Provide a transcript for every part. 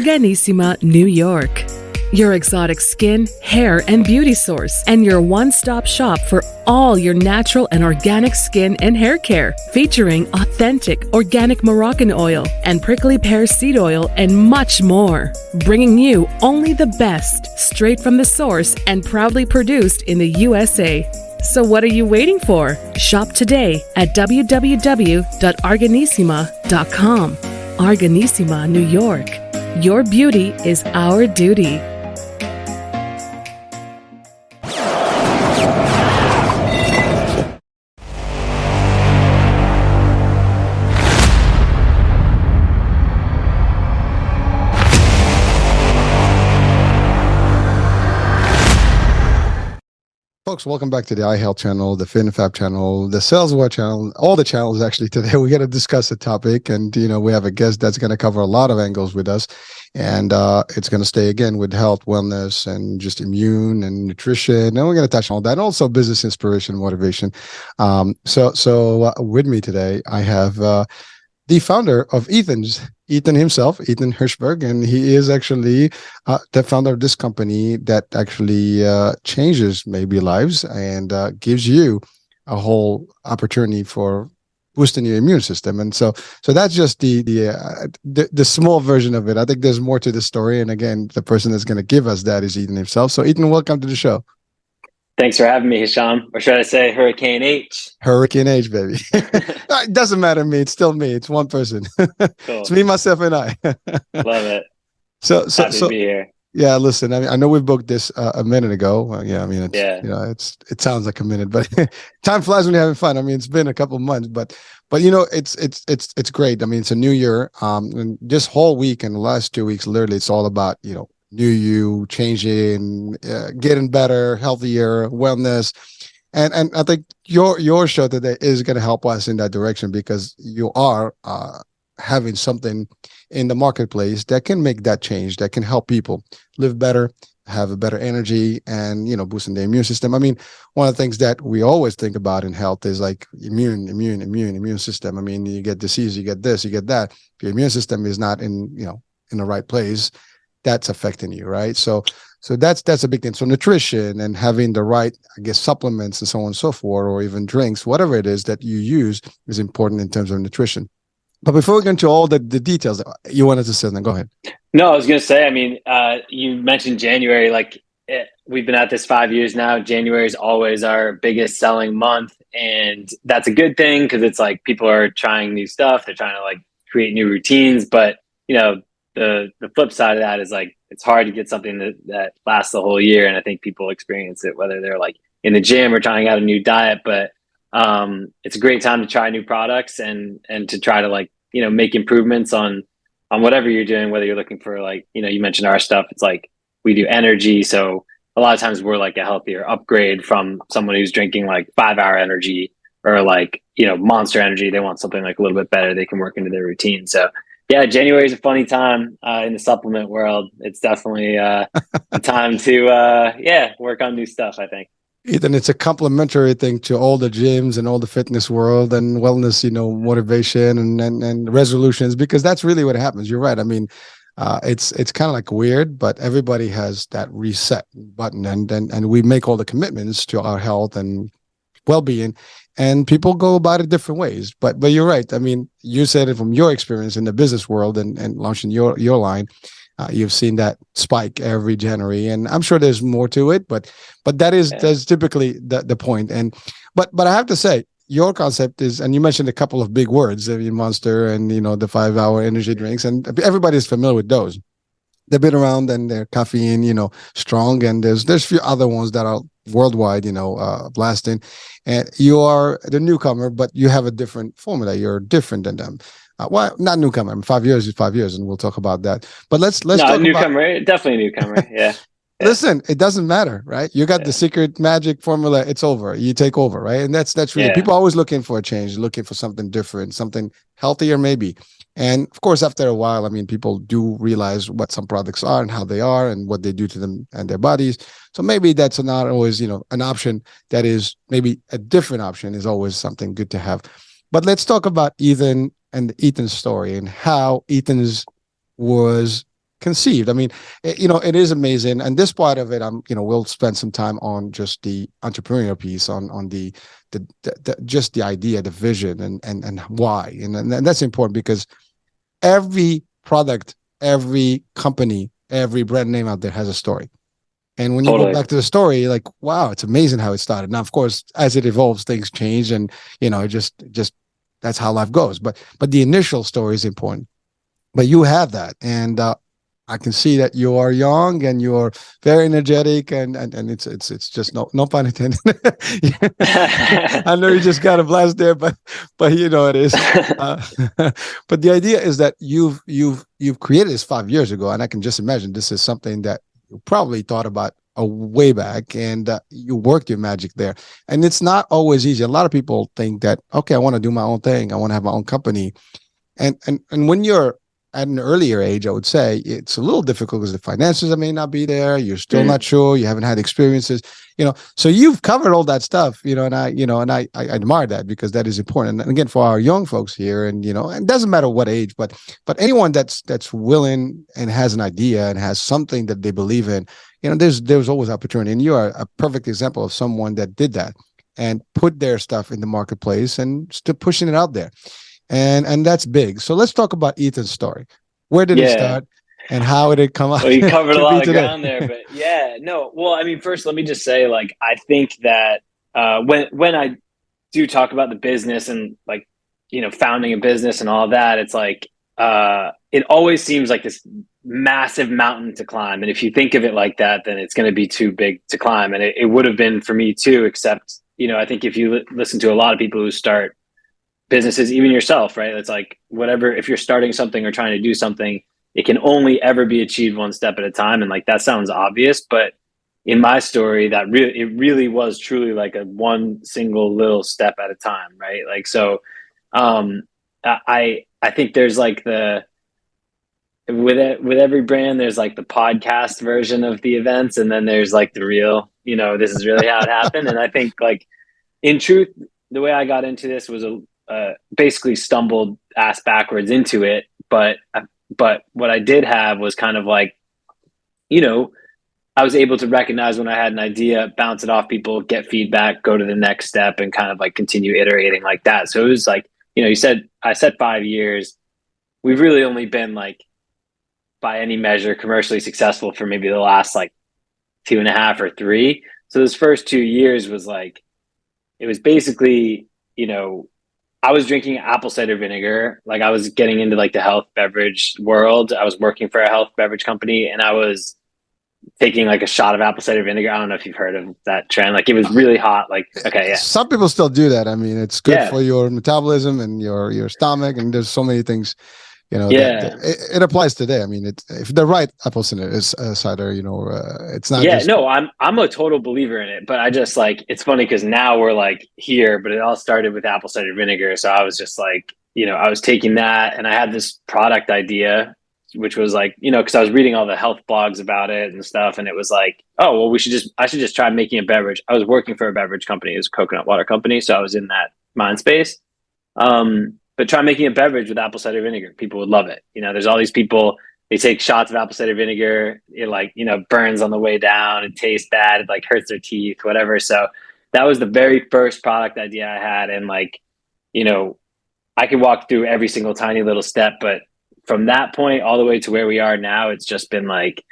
Arganissima, New York. Your exotic skin, hair, and beauty source, and your one-stop shop for all your natural and organic skin and hair care, featuring authentic organic Moroccan oil and prickly pear seed oil and much more. Bringing you only the best, straight from the source and proudly produced in the USA. So what are you waiting for? Shop today at www.arganissima.com. Arganissima, New York. Your beauty is our duty. Folks, welcome back to the iHealth channel, the FinFab channel, the Sales War channel, all the channels actually today. We're going to discuss a topic, and we have a guest that's going to cover a lot of angles with us, and it's going to stay again with health, wellness, and just immune and nutrition, and we're going to touch on all that, and also business inspiration, motivation. So with me today, I have the founder of Ethan himself, Ethan Hirschberg, and he is actually the founder of this company that actually changes maybe lives and gives you a whole opportunity for boosting your immune system. And so that's just the small version of it. I think there's more to the story. And again, the person that's going to give us that is Ethan himself. So Ethan, welcome to the show. Thanks for having me, Hisham. Or should I say Hurricane H? Hurricane H, baby. It doesn't matter to me. It's still me. It's one person. Cool. It's me, myself, and I. Love it. So Happy to be here. Yeah, listen. I mean, I know we booked this a minute ago. Yeah, I mean, it sounds like a minute, but time flies when you're having fun. I mean, it's been a couple of months, but it's great. I mean, it's a new year. And this whole week and the last 2 weeks, literally, it's all about new you, changing, getting better, healthier, wellness. And I think your show today is going to help us in that direction, because you are having something in the marketplace that can make that change, that can help people live better, have a better energy, and boosting the immune system. I mean, one of the things that we always think about in health is like immune system. I mean, you get disease, you get this, you get that. If your immune system is not in the right place, that's affecting you, right? So that's a big thing. So nutrition and having the right, I guess, supplements and so on and so forth, or even drinks, whatever it is that you use, is important in terms of nutrition. But before we get into all the details, you wanted to say something, go ahead. No, I was going to say, I mean, you mentioned January, we've been at this 5 years now. January is always our biggest selling month. And that's a good thing, because it's like people are trying new stuff. They're trying to create new routines. But, the flip side of that is it's hard to get something that lasts the whole year. And I think people experience it, whether they're in the gym or trying out a new diet. But it's a great time to try new products and to try to make improvements on whatever you're doing, whether you're looking for you mentioned our stuff. It's we do energy. So a lot of times we're a healthier upgrade from someone who's drinking 5-hour energy or Monster Energy. They want something a little bit better they can work into their routine. So yeah, January is a funny time in the supplement world. It's definitely a time to work on new stuff, I think. Ethan, it's a complementary thing to all the gyms and all the fitness world and wellness, motivation and resolutions, because that's really what happens. You're right. I mean, it's kind of weird, but everybody has that reset button, and we make all the commitments to our health and well-being, and people go about it different ways. But you're right. I mean, you said it from your experience in the business world and launching your line. You've seen that spike every January, and I'm sure there's more to it, but that's typically the point. But I have to say, your concept is, and you mentioned a couple of big words, Monster and the 5-hour energy drinks, and everybody's familiar with those. They've been around and they're caffeine, strong, and there's a few other ones that are worldwide, blasting. And you are the newcomer, but you have a different formula. You're different than them. Well, not newcomer. I mean, 5 years is 5 years, and we'll talk about that. But let's talk newcomer, definitely a newcomer. Yeah. Listen, it doesn't matter, right? You got the secret magic formula. It's over. You take over, right? And that's really people always looking for a change, looking for something different, something healthier, maybe. And of course, after a while, I mean, people do realize what some products are and how they are and what they do to them and their bodies. So maybe that's not always, an option. That is maybe a different option is always something good to have. But let's talk about Ethan and Ethan's story and how Ethan's was conceived. I mean, it is amazing. And this part of it, we'll spend some time on just the entrepreneurial piece, on the just the idea, the vision, and why. And that's important, because every product, every company, every brand name out there has a story. And when you go back to the story, like, wow, it's amazing how it started. Now, of course, as it evolves, things change, and it just that's how life goes. But the initial story is important. But you have that, and I can see that you are young and you're very energetic, and it's just no pun intended. I know you just got a blast there, but it is. But the idea is that you've created this 5 years ago, and I can just imagine this is something that you probably thought about a way back, and you worked your magic there. And it's not always easy. A lot of people think that, okay, I want to do my own thing, I want to have my own company, and when you're at an earlier age, I would say it's a little difficult because the finances may not be there. You're still not sure. You haven't had experiences, so you've covered all that stuff, and I admire that, because that is important. And again, for our young folks here, and, it doesn't matter what age, but anyone that's willing and has an idea and has something that they believe in, there's always opportunity. And you are a perfect example of someone that did that and put their stuff in the marketplace and still pushing it out there. And that's big. So let's talk about Ethan's story. Where did it start, and how did it come out? Well, you covered a lot of ground there, but well, I mean, first, let me just say, like, I think that when I do talk about the business and, like, founding a business and all that, it's like, it always seems like this massive mountain to climb. And if you think of it like that, then it's going to be too big to climb. And it would have been for me too, except, I think if you listen to a lot of people who start businesses, even yourself, right? It's like, whatever, if you're starting something or trying to do something, it can only ever be achieved one step at a time. And, like, that sounds obvious, but in my story, it really was truly like a one single little step at a time. Right. Like, so, I think there's like with every brand, there's like the podcast version of the events, and then there's like the real, this is really how it happened. And I think, like, in truth, the way I got into this was basically stumbled ass backwards into it. But what I did have was kind of like, I was able to recognize when I had an idea, bounce it off people, get feedback, go to the next step, and kind of like continue iterating like that. So it was like, I said 5 years. We've really only been, like, by any measure, commercially successful for maybe the last, like, 2.5 or 3. So those first 2 years was like, it was basically, I was drinking apple cider vinegar. Like, I was getting into, like, the health beverage world. I was working for a health beverage company, and I was taking, like, a shot of apple cider vinegar. I don't know if you've heard of that trend. Like, it was really hot. Like, okay, yeah. Some people still do that. I mean, it's good for your metabolism and your stomach, and there's so many things. It applies today. I mean, if the right apple cider is cider, it's not. Yeah, no, I'm a total believer in it, but I just, like, it's funny because now we're, like, here, but it all started with apple cider vinegar. So I was just like, I was taking that, and I had this product idea, which was like, because I was reading all the health blogs about it and stuff, and it was like, oh, well, I should just try making a beverage. I was working for a beverage company, it was a coconut water company, so I was in that mind space. But try making a beverage with apple cider vinegar. People would love it. There's all these people, they take shots of apple cider vinegar. It, like, burns on the way down. It tastes bad. It, like, hurts their teeth, whatever. So that was the very first product idea I had. And, like, I could walk through every single tiny little step, but from that point all the way to where we are now, it's just been like,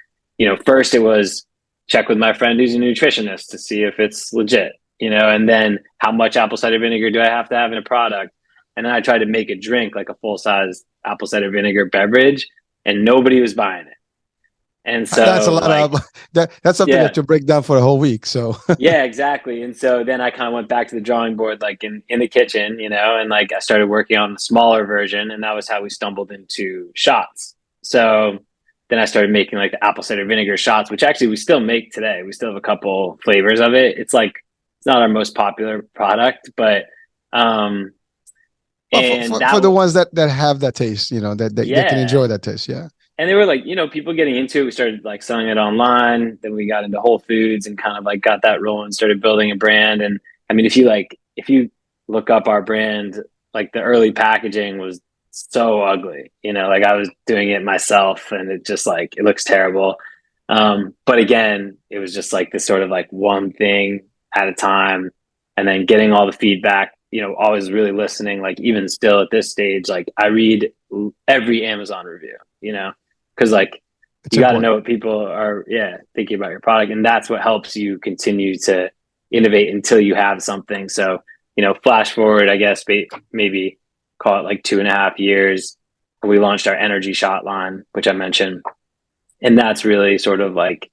first it was check with my friend who's a nutritionist to see if it's legit, and then how much apple cider vinegar do I have to have in a product? And then I tried to make a drink, like a full-size apple cider vinegar beverage, and nobody was buying it. And so that's a lot, like, that's something that you break down for a whole week. So yeah, exactly. And so then I kind of went back to the drawing board, like in the kitchen, and, like, I started working on the smaller version, and that was how we stumbled into shots. So then I started making, like, the apple cider vinegar shots, which actually we still make today. We still have a couple flavors of it. It's like, it's not our most popular product, but for the ones that have that taste, that they can enjoy that taste. Yeah. And they were like, people getting into it. We started, like, selling it online. Then we got into Whole Foods and kind of, like, got that rolling, started building a brand. And I mean, if you look up our brand, like, the early packaging was so ugly, like I was doing it myself and it just like, it looks terrible. But again, it was just like this sort of like one thing at a time, and then getting all the feedback, always really listening. Like even still at this stage, like I read every Amazon review, because like you got to know what people are, thinking about your product. And that's what helps you continue to innovate until you have something. So, flash forward, I guess, maybe call it like 2.5 years. We launched our energy shot line, which I mentioned. And that's really sort of like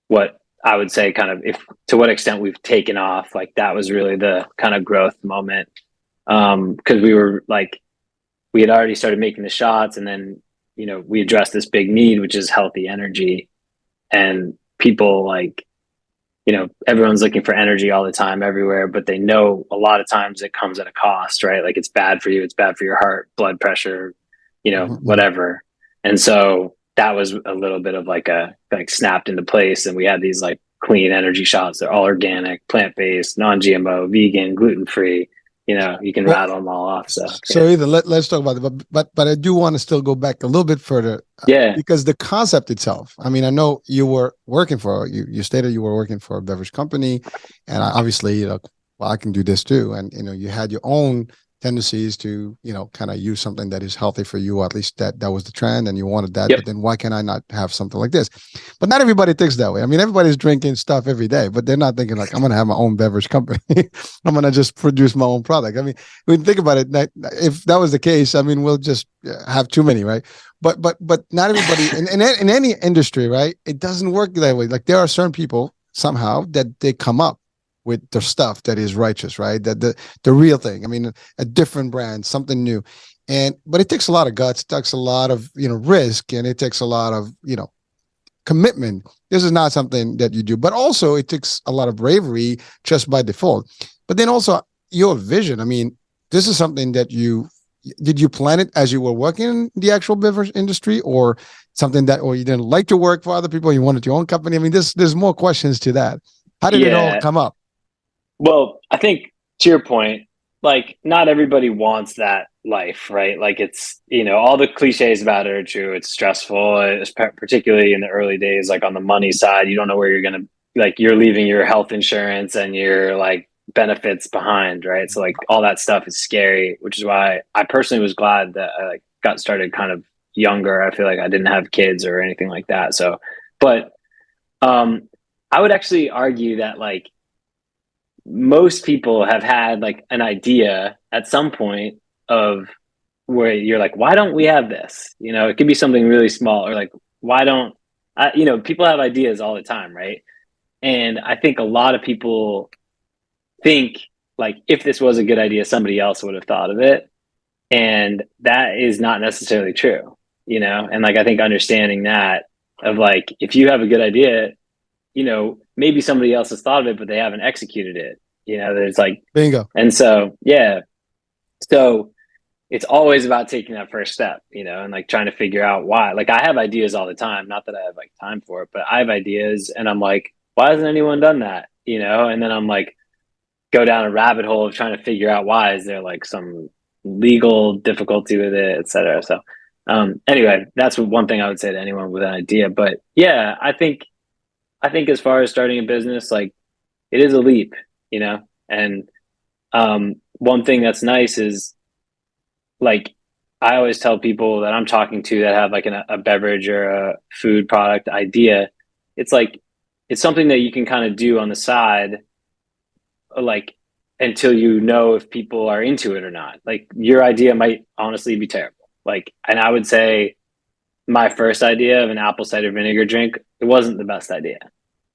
what I would say kind of, if to what extent we've taken off, like that was really the kind of growth moment. Cause we were like, we had already started making the shots, and then, we addressed this big need, which is healthy energy. And people like, everyone's looking for energy all the time everywhere, but they know a lot of times it comes at a cost, right? Like it's bad for you. It's bad for your heart, blood pressure, whatever. And so that was a little bit of like snapped into place. And we had these like clean energy shots. They're all organic, plant-based, non-GMO, vegan, gluten-free. You can rattle them all off. So Etha, let's talk about it. But I do want to still go back a little bit further. Because the concept itself, I mean, I know you were working you stated you were working for a beverage company, and obviously, I can do this too. And, you had your own tendencies to, kind of use something that is healthy for you. At least that was the trend and you wanted that. Yep. But then why can I not have something like this? But not everybody thinks that way. I mean, everybody's drinking stuff every day, but they're not thinking like, I'm going to have my own beverage company. I'm going to just produce my own product. I mean, when you think about it, if that was the case, I mean, we'll just have too many, right? But not everybody in any industry, right? It doesn't work that way. Like there are certain people somehow that they come up with the stuff that is righteous, right? That the real thing. I mean, a different brand, something new. But it takes a lot of guts, it takes a lot of, risk, and it takes a lot of, commitment. This is not something that you do, but also it takes a lot of bravery just by default. But then also your vision. I mean, this is something that did you plan it as you were working in the actual beverage industry, or something or you didn't like to work for other people, you wanted your own company? I mean, there's more questions to that. How did it all come up? Well, I think to your point, like not everybody wants that life, right? Like it's, all the cliches about it are true. It's stressful, particularly in the early days, like on the money side, you don't know where you're going to, like you're leaving your health insurance and your like benefits behind, right? So like all that stuff is scary, which is why I personally was glad that I got started kind of younger. I feel like I didn't have kids or anything like that. So, but I would actually argue that like, most people have had like an idea at some point of where you're like, why don't we have this? It could be something really small, or like, why don't people have ideas all the time, right? And I think a lot of people think like, if this was a good idea, somebody else would have thought of it. And that is not necessarily true, and like, I think understanding that of like, if you have a good idea, maybe somebody else has thought of it, but they haven't executed it. There's like, bingo. And so, so it's always about taking that first step, and like trying to figure out why. Like I have ideas all the time, not that I have like time for it, but I have ideas and I'm like, why hasn't anyone done that? And then I'm like, go down a rabbit hole of trying to figure out why. Is there like some legal difficulty with it, et cetera? So anyway, that's one thing I would say to anyone with an idea. But yeah, I think as far as starting a business, like it is a leap, and one thing that's nice is like, I always tell people that I'm talking to that have like a beverage or a food product idea. It's like, it's something that you can kind of do on the side, like until if people are into it or not. Like your idea might honestly be terrible. Like, and I would say my first idea of an apple cider vinegar drink, it wasn't the best idea,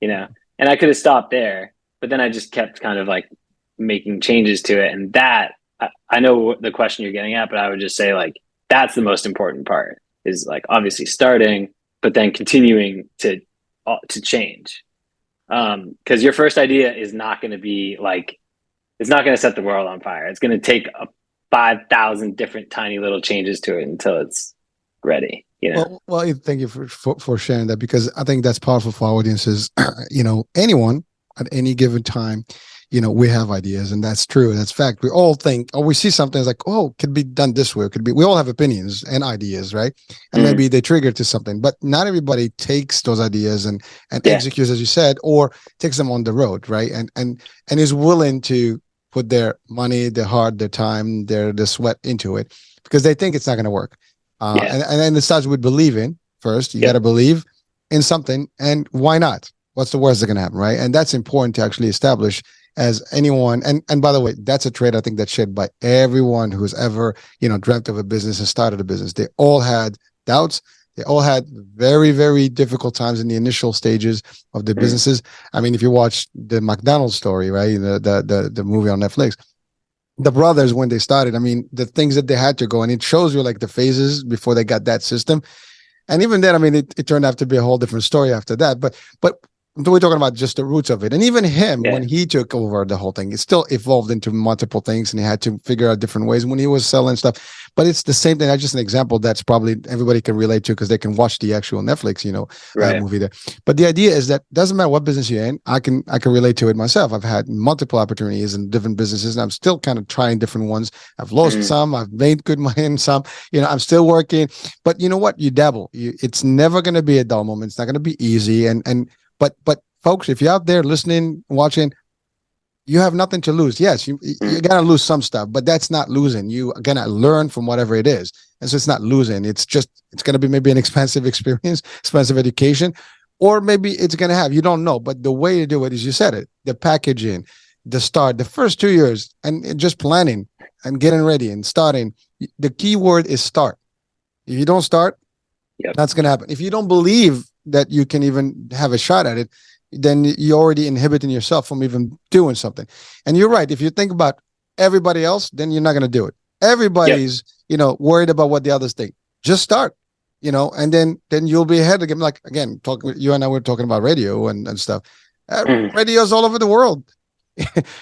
and I could have stopped there, but then I just kept kind of like making changes to it. And that, I know the question you're getting at, but I would just say like, that's the most important part, is like obviously starting, but then continuing to change. Cause your first idea is not going to be like, it's not going to set the world on fire. It's going to take 5,000 different tiny little changes to it until it's ready. Well, thank you for sharing that, because I think that's powerful for our audiences. Anyone at any given time we have ideas, and that's true. That's fact. We all think, or we see something like, oh, could be done this way. It could be. We all have opinions and ideas, right? And maybe they trigger to something, but not everybody takes those ideas and executes, as you said, or takes them on the road, right? And is willing to put their money, their heart, their time, their sweat into it because they think it's not going to work. And then it starts with believing first. You got to believe in something, and why not? What's the worst that can happen, right? And that's important to actually establish as anyone. And by the way, that's a trait I think that's shared by everyone who's ever, dreamt of a business and started a business. They all had doubts. They all had very, very difficult times in the initial stages of the businesses. I mean, if you watch the McDonald's story, right, the movie on Netflix, the brothers, when they started, I mean, the things that they had to go, and it shows you like the phases before they got that system. And even then, I mean, it turned out to be a whole different story after that. But we're talking about just the roots of it. And even him, when he took over the whole thing, it still evolved into multiple things, and he had to figure out different ways when he was selling stuff. But it's the same thing. That's just an example that's probably everybody can relate to because they can watch the actual Netflix, movie there. But the idea is that doesn't matter what business you're in, I can relate to it myself. I've had multiple opportunities in different businesses, and I'm still kind of trying different ones. I've lost some, I've made good money in some, I'm still working. But you know what? You dabble. It's never going to be a dull moment. It's not going to be easy. But folks, if you're out there listening, watching, you have nothing to lose. Yes, you're gonna lose some stuff, but that's not losing. You are gonna learn from whatever it is, and so it's not losing. It's gonna be maybe an expensive experience, expensive education, or maybe it's gonna have. You don't know, but the way to do it is you said it: the packaging, the start, the first 2 years, and just planning and getting ready and starting. The key word is start. If you don't start, that's gonna happen. If you don't believe that you can even have a shot at it, then you're already inhibiting yourself from even doing something. And you're right. If you think about everybody else, then you're not going to do it. Everybody's, worried about what the others think. Just start, and then you'll be ahead again. Like, again, you and I were talking about radio and stuff. Radio's all over the world.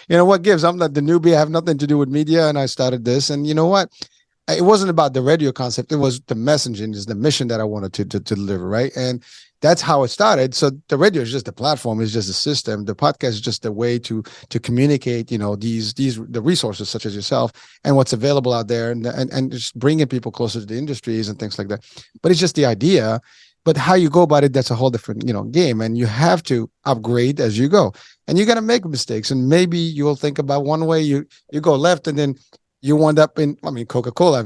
What gives? I'm not the newbie. I have nothing to do with media. And I started this. And you know what? It wasn't about the radio concept. It was the messaging, is the mission that I wanted to deliver, right? And that's how it started. So the radio is just a platform, it's just a system. The podcast is just a way to communicate, the resources such as yourself and what's available out there, and just bringing people closer to the industries and things like that. But it's just the idea. But how you go about it, that's a whole different, game. And you have to upgrade as you go. And you're gonna make mistakes. And maybe you'll think about one way, you go left, and then you wind up in, Coca-Cola,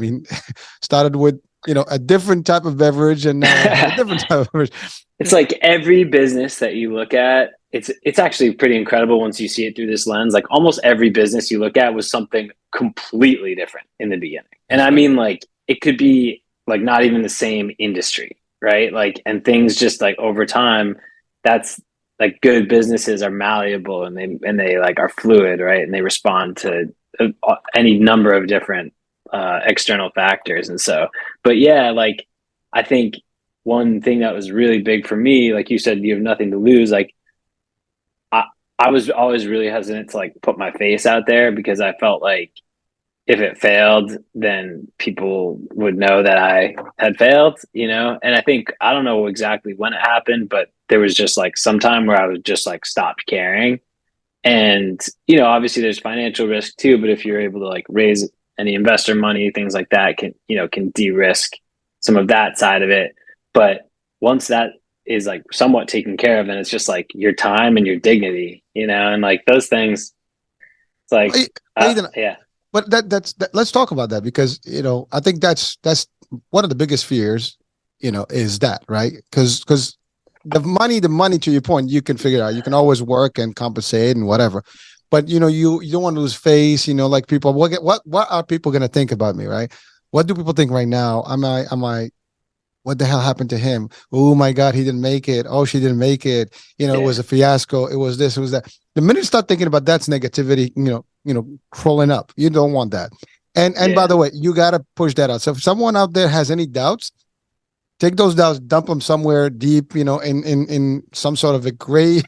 started with, a different type of beverage, and now a different type of beverage. It's like every business that you look at, it's actually pretty incredible once you see it through this lens. Like almost every business you look at was something completely different in the beginning. And I mean, like, it could be like not even the same industry, right? Like, and things just like over time, that's like good businesses are malleable, and they like are fluid, right? And they respond to any number of different external factors. And so, but yeah, like, I think one thing that was really big for me, like you said, you have nothing to lose. Like I was always really hesitant to like put my face out there, because I felt like if it failed, then people would know that I had failed, And I think, I don't know exactly when it happened, but there was just like some time where I was just like stopped caring. And, obviously there's financial risk too, but if you're able to like raise any investor money, things like that can de-risk some of that side of it. But once that is like somewhat taken care of, then it's just like your time and your dignity, and like those things, it's like, yeah. But that's let's talk about that, because, I think that's one of the biggest fears, is that, right? Because the money, to your point, you can figure out. You can always work and compensate and whatever. But, you don't want to lose face, like people, what are people going to think about me, right? What do people think right now? Am I, what the hell happened to him? Oh my God, he didn't make it. Oh, she didn't make it. It was a fiasco. It was this, it was that. The minute you start thinking about that's negativity, crawling up. You don't want that. And by the way, you got to push that out. So if someone out there has any doubts, take those doubts, dump them somewhere deep, in some sort of a grave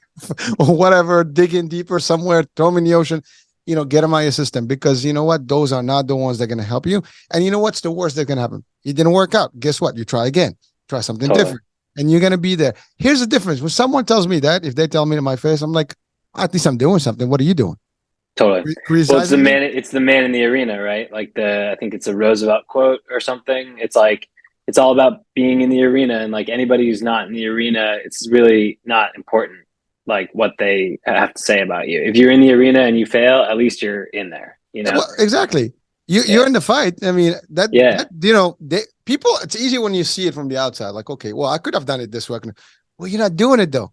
or whatever, dig in deeper somewhere, throw them in the ocean, get them out of your system, because you know what? Those are not the ones that are going to help you. And you know what's the worst that can happen? It didn't work out. Guess what? You try again, try something different, and you're going to be there. Here's the difference. When someone tells me that, if they tell me to my face, I'm like, at least I'm doing something. What are you doing? Totally. Well, it's Precisely. the man in the arena, right? Like I think it's a Roosevelt quote or something. It's like, it's all about being in the arena, and like anybody who's not in the arena, it's really not important, like what they have to say about you. If you're in the arena and you fail, at least you're in there, you know? Well, exactly. You're in the fight. I mean, that people. It's easy when you see it from the outside. Like, okay, well, I could have done it this way. Well, you're not doing it though.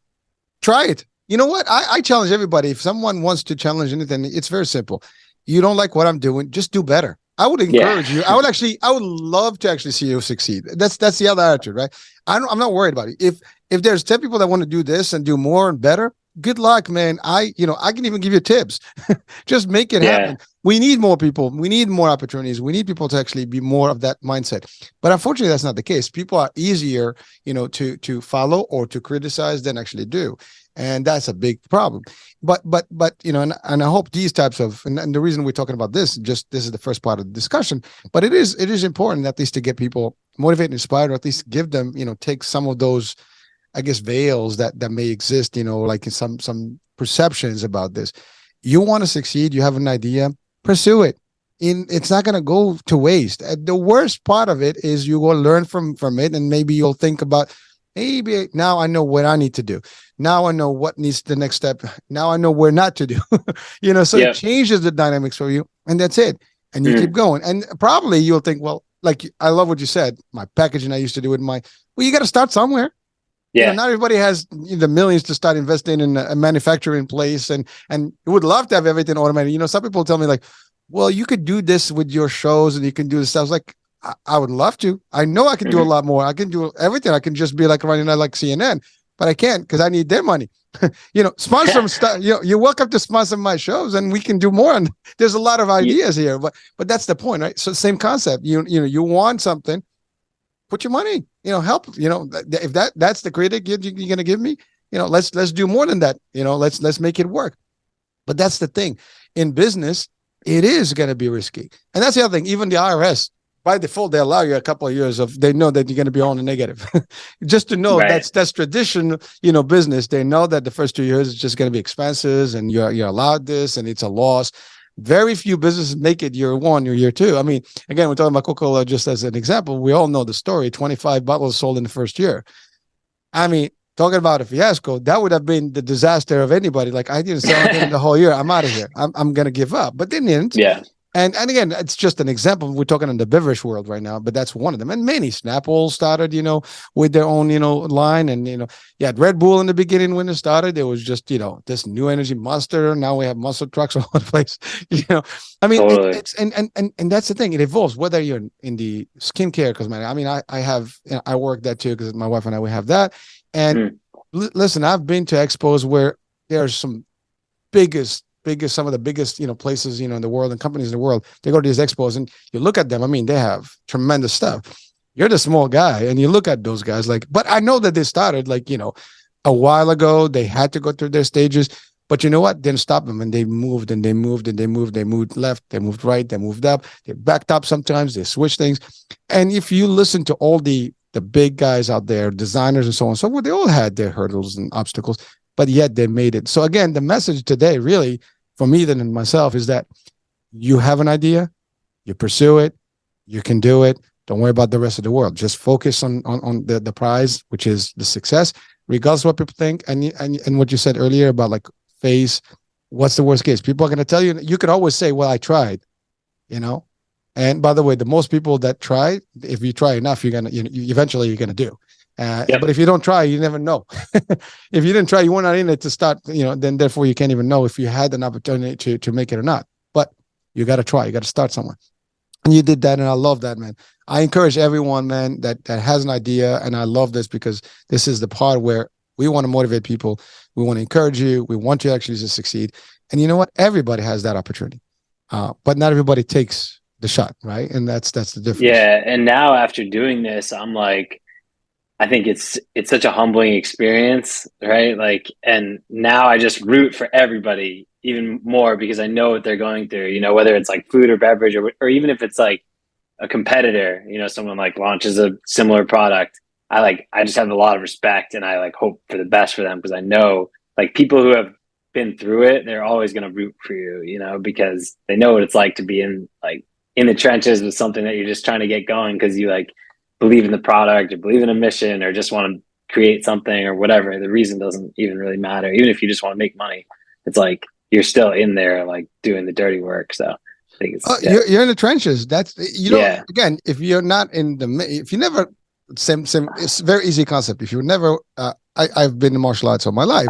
Try it. You know what? I challenge everybody. If someone wants to challenge anything, it's very simple. You don't like what I'm doing, just do better. I would encourage you. I would love to actually see you succeed. That's the other attitude, right? I'm not worried about it. If there's 10 people that want to do this and do more and better, good luck, man. I can even give you tips. Just make it happen. We need more people. We need more opportunities. We need people to actually be more of that mindset. But unfortunately, that's not the case. People are easier, to follow or to criticize than actually do. And that's a big problem. But and I hope these types of, and the reason we're talking about this is the first part of the discussion, but it is important at least to get people motivated, inspired, or at least give them, take some of those, I guess, veils that may exist, like in some perceptions about this. You want to succeed, you have an idea, pursue it. It's not going to go to waste. The worst part of it is you will learn from it, and maybe you'll think about, maybe now I know what I need to do. Now I know what needs the next step. Now I know where not to do. So it changes the dynamics for you, and that's it. And you keep going. And probably you'll think, well, like, I love what you said. My packaging I used to do with you got to start somewhere. Yeah. Not everybody has the millions to start investing in a manufacturing place and would love to have everything automated. Some people tell me like, well, you could do this with your shows and you can do this. I was like, I would love to. I know I can do a lot more. I can do everything. I can just be like running like CNN, but I can't because I need their money. Sponsor them stuff. You're welcome to sponsor my shows and we can do more. And there's a lot of ideas here, but that's the point, right? So same concept. You want something, put your money, help, if that's the critic you're going to give me, let's do more than that. Let's make it work. But that's the thing in business, it is going to be risky. And that's the other thing. Even the IRS, by default, they allow you a couple of years they know that you're going to be on the negative. Just to know that's tradition, business. They know that the first 2 years is just going to be expenses and you're allowed this and it's a loss. Very few businesses make it year one or year two. I mean, again, we're talking about Coca-Cola just as an example. We all know the story, 25 bottles sold in the first year. I mean, talking about a fiasco, that would have been the disaster of anybody. Like, I didn't sell anything the whole year. I'm out of here. I'm going to give up. But they didn't. Yeah. And again, it's just an example. We're talking in the beverage world right now, but that's one of them. And many Snapple started, with their own, line. And, you had Red Bull in the beginning when it started. It was just, this new energy Monster. Now we have muscle trucks all over the place. I mean, totally. It's and that's the thing. It evolves, whether you're in the skincare, cosmetic. I mean, I work that too, because my wife and I, we have that. And listen, I've been to expos where there's some some of the biggest, places, in the world and companies in the world. They go to these expos and you look at them. I mean, they have tremendous stuff. You're the small guy and you look at those guys but I know that they started a while ago. They had to go through their stages, but you know what? Didn't stop them. And they moved and they moved and they moved. They moved left, they moved right, they moved up, they backed up sometimes, they switched things. And if you listen to all the big guys out there, designers and so on, so they all had their hurdles and obstacles, but yet they made it. So again, the message today really, for me than myself, is that you have an idea, you pursue it, you can do it. Don't worry about the rest of the world. Just focus on the prize, which is the success, regardless of what people think. And what you said earlier about face, what's the worst case? People are going to tell you. You can always say, "Well, I tried," And by the way, the most people that try, if you try enough, you're gonna, eventually you're gonna do. But if you don't try, you never know. If you didn't try, you were not in it to start, then therefore you can't even know if you had an opportunity to make it or not. But you got to try, you got to start somewhere. And you did that. And I love that, man. I encourage everyone, man, that has an idea. And I love this because this is the part where we want to motivate people. We want to encourage you. We want you actually to succeed. And you know what? Everybody has that opportunity. But not everybody takes the shot, right? And that's the difference. Yeah. And now after doing this, I'm like, I think it's such a humbling experience, right? And now I just root for everybody even more because I know what they're going through, whether it's food or beverage or even if it's a competitor, someone launches a similar product. I just have a lot of respect and I hope for the best for them because I know people who have been through it, they're always going to root for you, you know, because they know what it's like to be in the trenches with something that you're just trying to get going because you like believe in the product or believe in a mission or just want to create something or whatever. The reason doesn't even really matter. Even if you just want to make money, it's like you're still in there like doing the dirty work. So I think it's you're in the trenches. That's again, if you're not in if you never same it's a very easy concept. If you never I've been in martial arts all my life,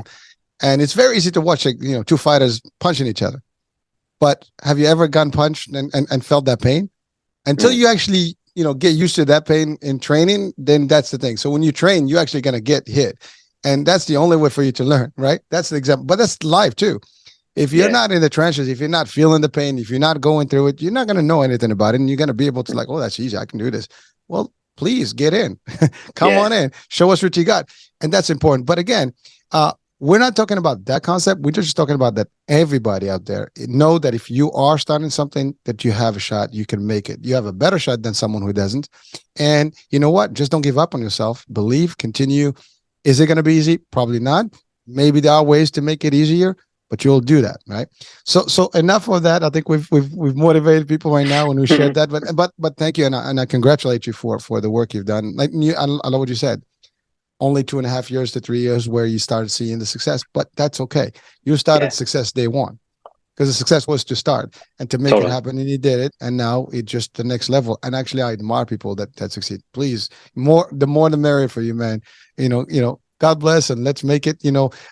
and it's very easy to watch two fighters punching each other. But have you ever gotten punched and felt that pain? Until you actually get used to that pain in training, then that's the thing. So when you train, you're actually going to get hit. And that's the only way for you to learn, right? That's the example. But that's life too. If you're not in the trenches, if you're not feeling the pain, if you're not going through it, you're not going to know anything about it. And you're going to be able to like, oh, that's easy. I can do this. Well, please get in. Come on in. Show us what you got. And that's important. But again, we're not talking about that concept. We're just talking about that everybody out there know that if you are starting something, that you have a shot, you can make it. You have a better shot than someone who doesn't. And you know what? Just don't give up on yourself. Believe, continue. Is it going to be easy? Probably not. Maybe there are ways to make it easier, but you'll do that, right? So enough of that. I think we've motivated people right now when we shared that. But thank you, and I congratulate you for the work you've done. Like I love what you said. Only 2.5 years to 3 years where you started seeing the success, but that's okay. You started success day one because the success was to start and to make it happen, and you did it. And now it's just the next level. And actually, I admire people that succeed. Please, the more the merrier for you, man. God bless, and let's make it,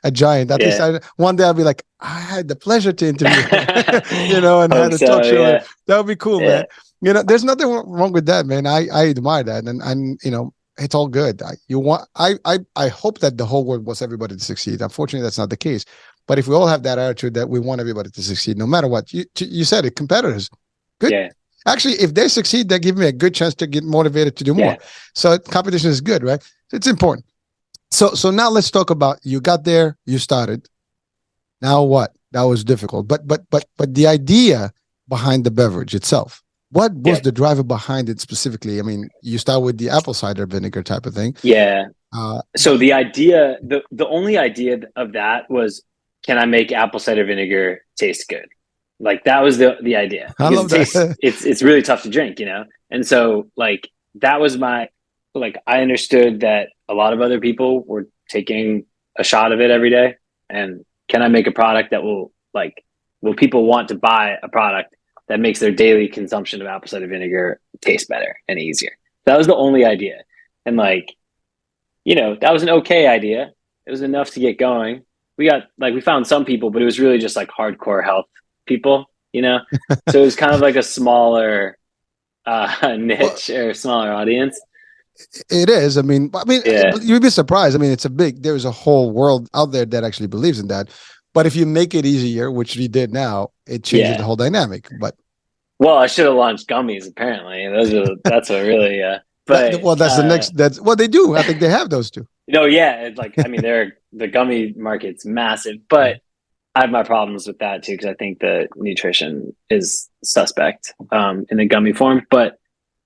a giant. At least one day I'll be like, I had the pleasure to interview him, and had a talk show. Yeah. That would be cool, man. There's nothing wrong with that, man. I admire that, and it's all good. I hope that the whole world wants everybody to succeed. Unfortunately, that's not the case. But if we all have that attitude that we want everybody to succeed, no matter what, you said it, competitors, good. Yeah. Actually, if they succeed, they give me a good chance to get motivated to do more. So competition is good, right? It's important. So now let's talk about, you got there, you started. Now what? That was difficult. But the idea behind the beverage itself. What was the driver behind it specifically? I mean, you start with the apple cider vinegar type of thing. Yeah. So the idea, the only idea of that was, can I make apple cider vinegar taste good? Like that was the idea. I love that. It's really tough to drink, And so like that was I understood that a lot of other people were taking a shot of it every day. And can I make a product that will people want to buy a product that makes their daily consumption of apple cider vinegar taste better and easier? That was the only idea. And that was an okay idea. It was enough to get going. We found some people, but it was really just like hardcore health people, So it was kind of like a smaller niche or smaller audience. It is. I mean, you'd be surprised. I mean, there's a whole world out there that actually believes in that. But if you make it easier, which we did now, it changes the whole dynamic. But I should have launched gummies. Apparently, that's what really. But that's the next. That's what they do. I think they have those too. The gummy market's massive, but I have my problems with that too because I think the nutrition is suspect in the gummy form. But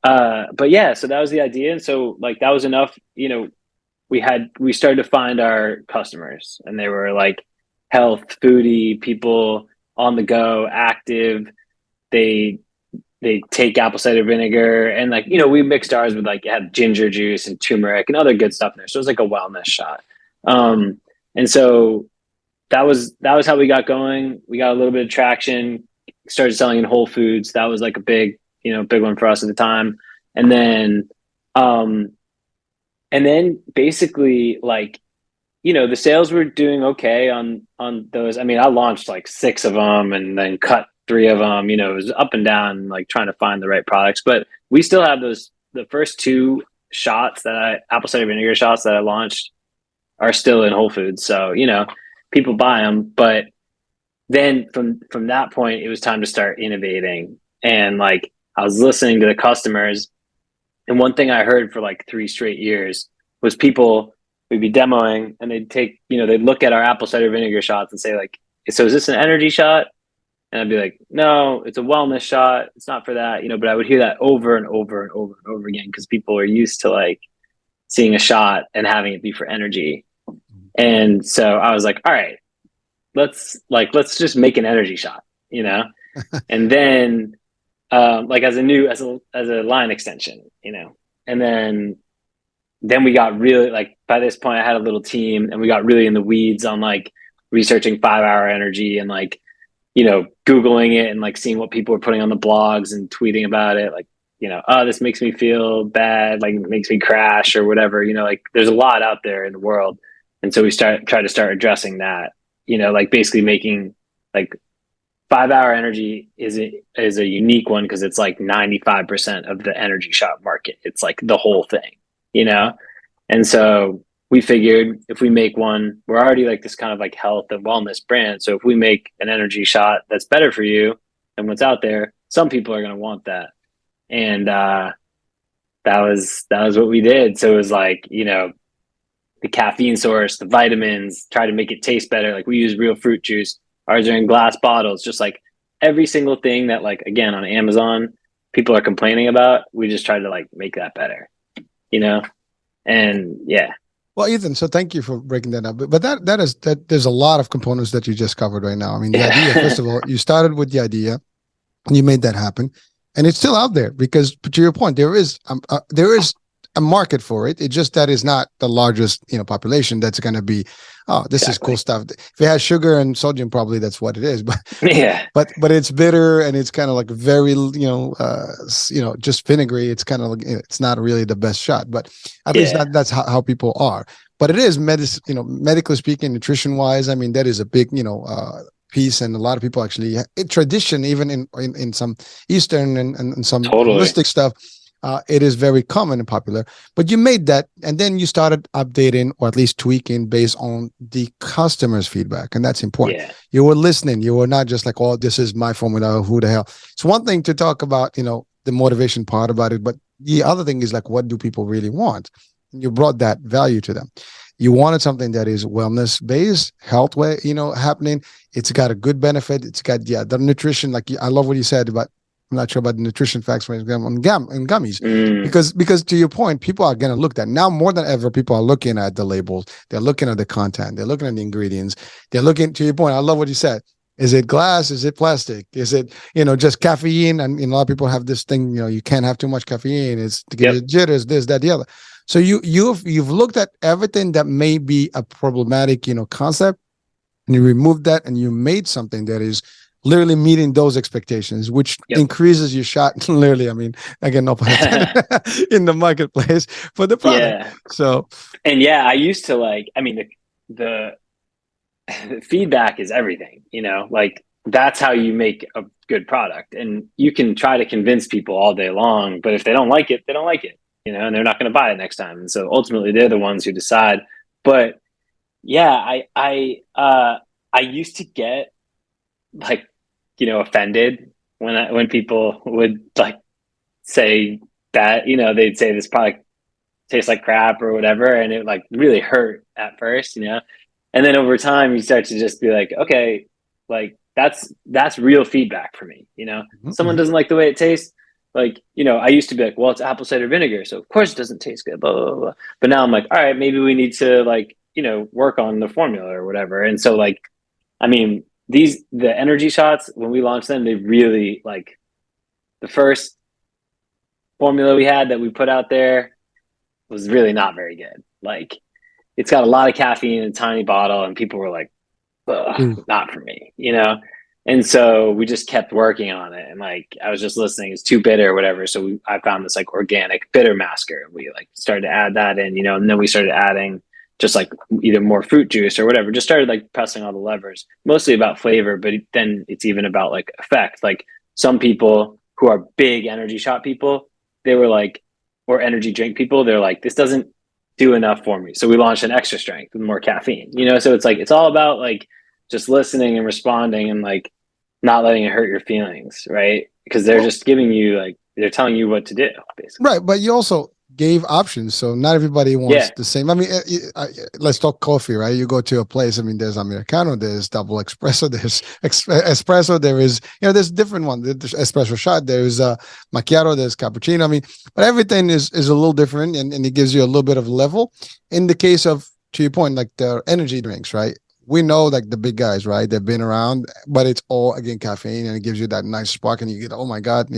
yeah, so that was the idea, and so that was enough. We started to find our customers, and they were like health, foodie people on the go, active. They take apple cider vinegar and we mixed ours with it had ginger juice and turmeric and other good stuff in there. So it was like a wellness shot. And so that was how we got going. We got a little bit of traction, started selling in Whole Foods. That was like a big one for us at the time. And then basically the sales were doing okay on those. I mean, I launched 6 of them and then cut 3 of them. It was up and down, trying to find the right products. But we still have the first 2 shots apple cider vinegar shots that I launched are still in Whole Foods. So, people buy them. But then from that point, it was time to start innovating. And I was listening to the customers. And one thing I heard for 3 straight years was we'd be demoing and they'd take, they'd look at our apple cider vinegar shots and say so is this an energy shot? And I'd be like, no, it's a wellness shot. It's not for that, but I would hear that over and over and over and over again because people are used to seeing a shot and having it be for energy. And so I was like, all right, let's just make an energy shot, you know? And then like as a line extension, you know. And then we got really, like, by this point I had a little team, and we got really in the weeds on like researching 5-hour energy, and like, you know, Googling it and like seeing what people were putting on the blogs and tweeting about it. Like, you know, oh, this makes me feel bad, like it makes me crash or whatever, you know, like there's a lot out there in the world. And so we try to start addressing that, you know, like basically making like 5-hour energy is a unique one because it's like 95% of the energy shop market. It's like the whole thing, you know? And so we figured if we make one, we're already like this kind of like health and wellness brand. So if we make an energy shot that's better for you than what's out there, some people are going to want that. And that was what we did. So it was like, you know, the caffeine source, the vitamins, try to make it taste better. Like we use real fruit juice. Ours are in glass bottles, just like every single thing that, like, again, on Amazon, people are complaining about. We just try to like make that better, you know? And yeah. Well, Ethan, so thank you for breaking that up. But that there's a lot of components that you just covered right now. I mean, the idea, first of all, you started with the idea and you made that happen. And it's still out there because, to your point, there is a market for it. It's just that is not the largest, you know, population that's going to be, oh, this is cool stuff. If it has sugar and sodium, probably that's what it is. But yeah, but it's bitter and it's kind of like very, just vinegary. It's kind of like, it's not really the best shot. But at least that's how people are. But it is medically speaking, nutrition wise. I mean, that is a big, piece, and a lot of people actually tradition, even in some Eastern and some holistic stuff. It is very common and popular, but you made that and then you started updating or at least tweaking based on the customer's feedback. And that's important. Yeah. You were listening. You were not just like, oh, this is my formula. Who the hell? It's one thing to talk about, the motivation part about it, but the other thing is like, what do people really want? And you brought that value to them. You wanted something that is wellness based, health way, happening. It's got a good benefit. It's got, the nutrition. Like, I love what you said about, I'm not sure about the nutrition facts when it's on gummies, because to your point, people are going to look at now more than ever. People are looking at the labels. They're looking at the content. They're looking at the ingredients. They're looking, to your point. I love what you said. Is it glass? Is it plastic? Is it, just caffeine? And a lot of people have this thing, you can't have too much caffeine. It's to give you jitters, this, that, the other. So you've looked at everything that may be a problematic, concept, and you removed that and you made something that is literally meeting those expectations, which increases your shot. Literally, I mean, again, no pun intended, in the marketplace for the product. Yeah. So, and I used to the feedback is everything, like that's how you make a good product. And you can try to convince people all day long, but if they don't like it, they don't like it, and they're not going to buy it next time. And so ultimately they're the ones who decide. But I used to get offended when people would like say that, they'd say this product tastes like crap or whatever. And it like really hurt at first, and then over time you start to just be like, okay, like that's real feedback for me. Someone doesn't like the way it tastes. Like, I used to be like, well, it's apple cider vinegar, so of course it doesn't taste good, blah, blah, blah. But now I'm like, all right, maybe we need to work on the formula or whatever. And so the energy shots, when we launched them, they really the first formula we had that we put out there was really not very good. Like, it's got a lot of caffeine in a tiny bottle, and people were like, not for me, And so we just kept working on it. And I was just listening, it's too bitter or whatever. So I found this organic bitter masker. We started to add that in, and then we started adding just either more fruit juice or whatever, just started pressing all the levers, mostly about flavor, but then it's even about effect. Some people who are big energy shot people, they were or energy drink people, they're like, this doesn't do enough for me. So we launched an extra strength with more caffeine, so it's all about just listening and responding and not letting it hurt your feelings. Right. Because they're just giving you they're telling you what to do, basically. Right. But you also gave options, so not everybody wants the same. I mean, let's talk coffee, right? You go to a place, there's Americano, there's double espresso, there's espresso, there is, there's different one, there's espresso shot, there's macchiato, there's cappuccino. But everything is a little different, and it gives you a little bit of level. In the case of, to your point, the energy drinks, right? we know like the big guys, right? They've been around, but it's all again caffeine, and it gives you that nice spark, and you get, oh my God,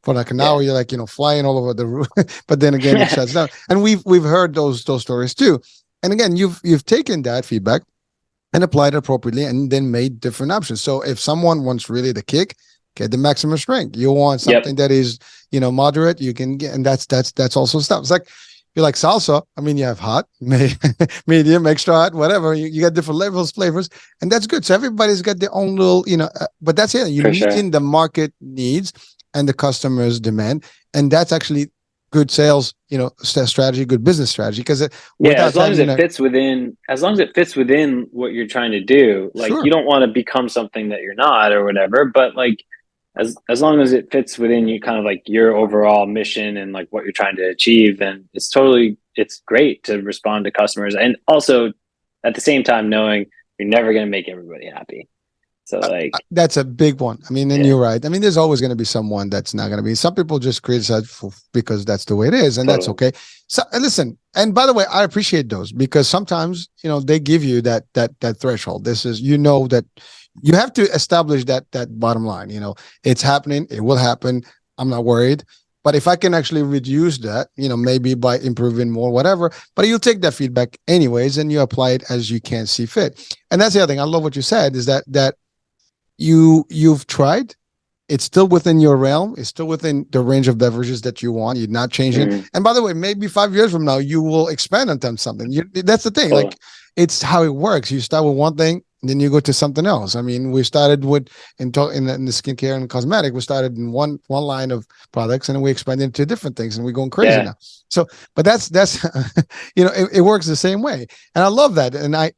for like an hour, you're like, flying all over the roof. But then again, it shuts down. And we've heard those stories too. And again, you've taken that feedback and applied it appropriately, and then made different options. So if someone wants really the kick, get the maximum strength. You want something that is, moderate, you can get, and that's also stuff. It's like, you like salsa, I mean, you have hot, medium, extra hot, whatever. You got different levels, flavors, and that's good. So everybody's got their own little, but that's it. You're meeting the market needs and the customer's demand, and that's actually good sales, strategy, good business strategy. Because as long as it fits within what you're trying to do, like you don't want to become something that you're not or whatever, but like as long as it fits within you, kind of like your overall mission and like what you're trying to achieve, then it's great to respond to customers, and also at the same time knowing you're never going to make everybody happy. So like that's a big one. I mean, and you're right. I mean, there's always going to be someone that's not going to be. Some people just criticize because that's the way it is, and that's okay. So listen, and by the way, I appreciate those, because sometimes they give you that threshold. This is that you have to establish that bottom line. It's happening. It will happen. I'm not worried. But if I can actually reduce that, maybe by improving more, whatever, but you'll take that feedback anyways, and you apply it as you can see fit. And that's the other thing. I love what you said, is that you've tried. It's still within your realm. It's still within the range of beverages that you want. You're not changing. And by the way, maybe 5 years from now, you will expand on something. That's the thing. Like, it's how it works. You start with one thing, and then you go to something else. I mean, we started with in the skincare and cosmetic. We started in one line of products, and then we expanded into different things, and we're going crazy now. So, but that's it works the same way, and I love that, and I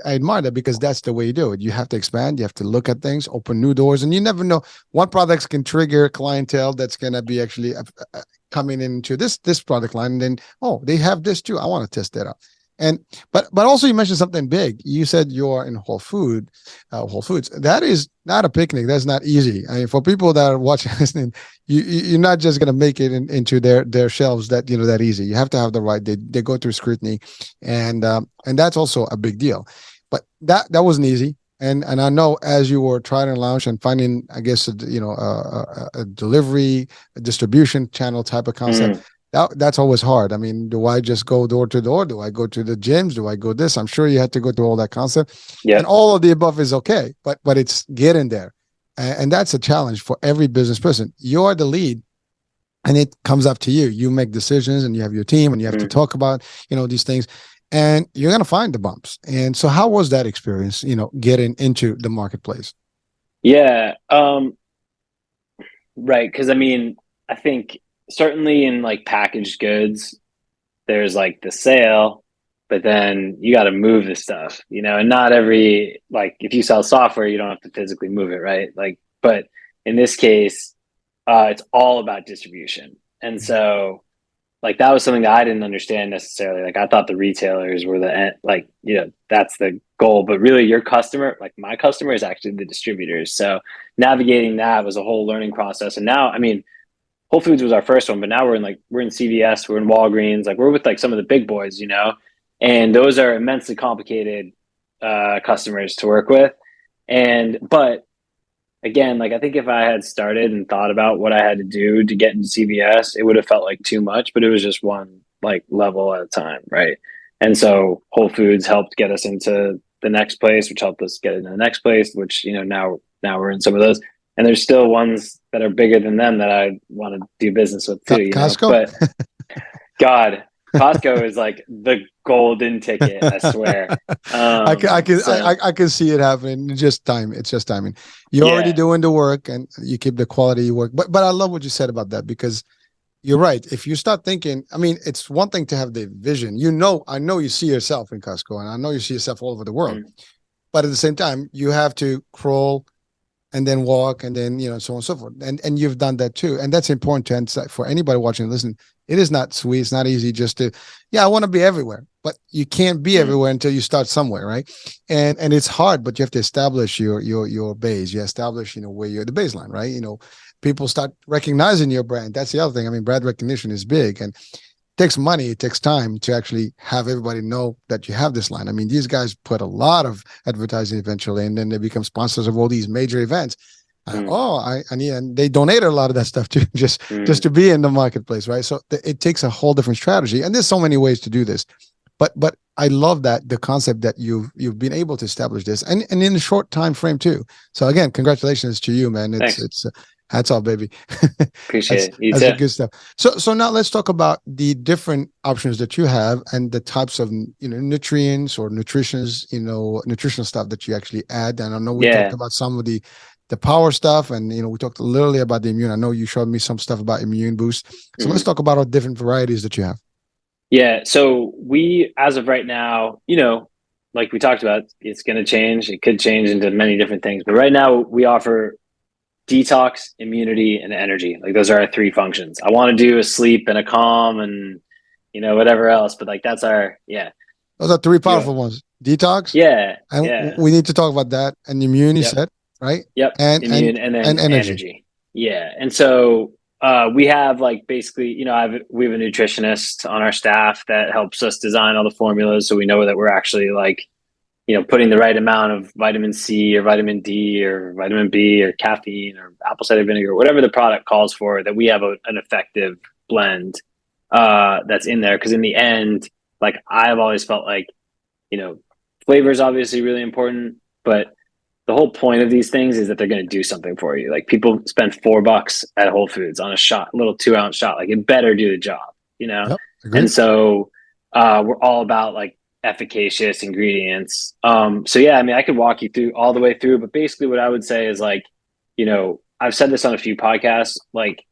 admire that, because that's the way you do it. You have to expand. You have to look at things, open new doors, and you never know. One product can trigger clientele that's going to be actually coming into this product line, and then they have this too. I want to test that out. And but also, you mentioned something big. You said you're in Whole Foods. That is not a picnic. That's not easy. I mean, for people that are watching, listening, you're not just going to make it into their shelves that easy. You have to have the right. They go through scrutiny, and that's also a big deal. But that wasn't easy. And I know, as you were trying to launch and finding, I guess, a delivery, a distribution channel type of concept. That's always hard. I mean, do I just go door to door? Do I go to the gyms? Do I go this? I'm sure you had to go through all that concept. And all of the above is okay, but it's getting there. And that's a challenge for every business person. You're the lead, and it comes up to you. You make decisions, and you have your team, and you have to talk about, these things, and you're going to find the bumps. And so how was that experience, getting into the marketplace? Yeah. Right. Because I mean, I think certainly in like packaged goods, there's like the sale, but then you got to move the stuff, and not every, like, if you sell software, you don't have to physically move it, right? Like, but in this case, it's all about distribution. And so like, that was something that I didn't understand necessarily. Like, I thought the retailers were the end, like, that's the goal, but really your customer, like my customer, is actually the distributors. So navigating that was a whole learning process. And now, I mean, Whole Foods was our first one, but now we're in CVS, we're in Walgreens, like we're with like some of the big boys, and those are immensely complicated customers to work with. But again, like, I think if I had started and thought about what I had to do to get into CVS, it would have felt like too much, but it was just one like level at a time. Right. And so Whole Foods helped get us into the next place, which helped us get into the next place, which, now we're in some of those. And there's still ones that are bigger than them that I want to do business with too. Costco? But God, Costco is like the golden ticket, I swear. I can see it happening. It's just timing. You're already doing the work, and you keep the quality of your work. But I love what you said about that, because you're right. If you start thinking, I mean, it's one thing to have the vision. I know you see yourself in Costco, and I know you see yourself all over the world. But at the same time, you have to crawl and then walk, and then, so on and so forth. And you've done that too. And that's important to emphasize for anybody watching and listening. It is not sweet. It's not easy just to, I want to be everywhere, but you can't be everywhere until you start somewhere. Right. And it's hard, but you have to establish your base. You establish, where you're the baseline, right? People start recognizing your brand. That's the other thing. I mean, brand recognition is big. And takes money, it takes time to actually have everybody know that you have this line. I mean, these guys put a lot of advertising eventually, and then they become sponsors of all these major events. And they donated a lot of that stuff to just to be in the marketplace, right? So it takes a whole different strategy, and there's so many ways to do this. But I love that the concept that you've been able to establish this, and in a short time frame too. So again, congratulations to you, man. It's hats off, baby. Appreciate it. That's the good stuff. So now let's talk about the different options that you have and the types of nutrients or nutritional stuff that you actually add. And I know we talked about some of the power stuff, and we talked literally about the immune. I know you showed me some stuff about immune boost. So let's talk about all different varieties that you have. Yeah. So we, as of right now, like we talked about, it's going to change. It could change into many different things, but right now we offer detox, immunity, and energy. Like those are our 3 functions. I want to do a sleep and a calm and whatever else, but like that's our those are 3 powerful ones. Detox, and we need to talk about that. And immune, you said, right? Yep. And immune and then energy. Yeah. And so we have like basically, we have a nutritionist on our staff that helps us design all the formulas, so we know that we're actually like putting the right amount of vitamin C or vitamin D or vitamin B or caffeine or apple cider vinegar, whatever the product calls for, that we have an effective blend that's in there. Because in the end, like I've always felt like, flavor is obviously really important, but the whole point of these things is that they're going to do something for you. Like people spend $4 at Whole Foods on a shot, little 2-ounce shot. Like it better do the job, Yep, and so we're all about like efficacious ingredients. So yeah, I mean, I could walk you through all the way through, but basically what I would say is like, I've said this on a few podcasts, like,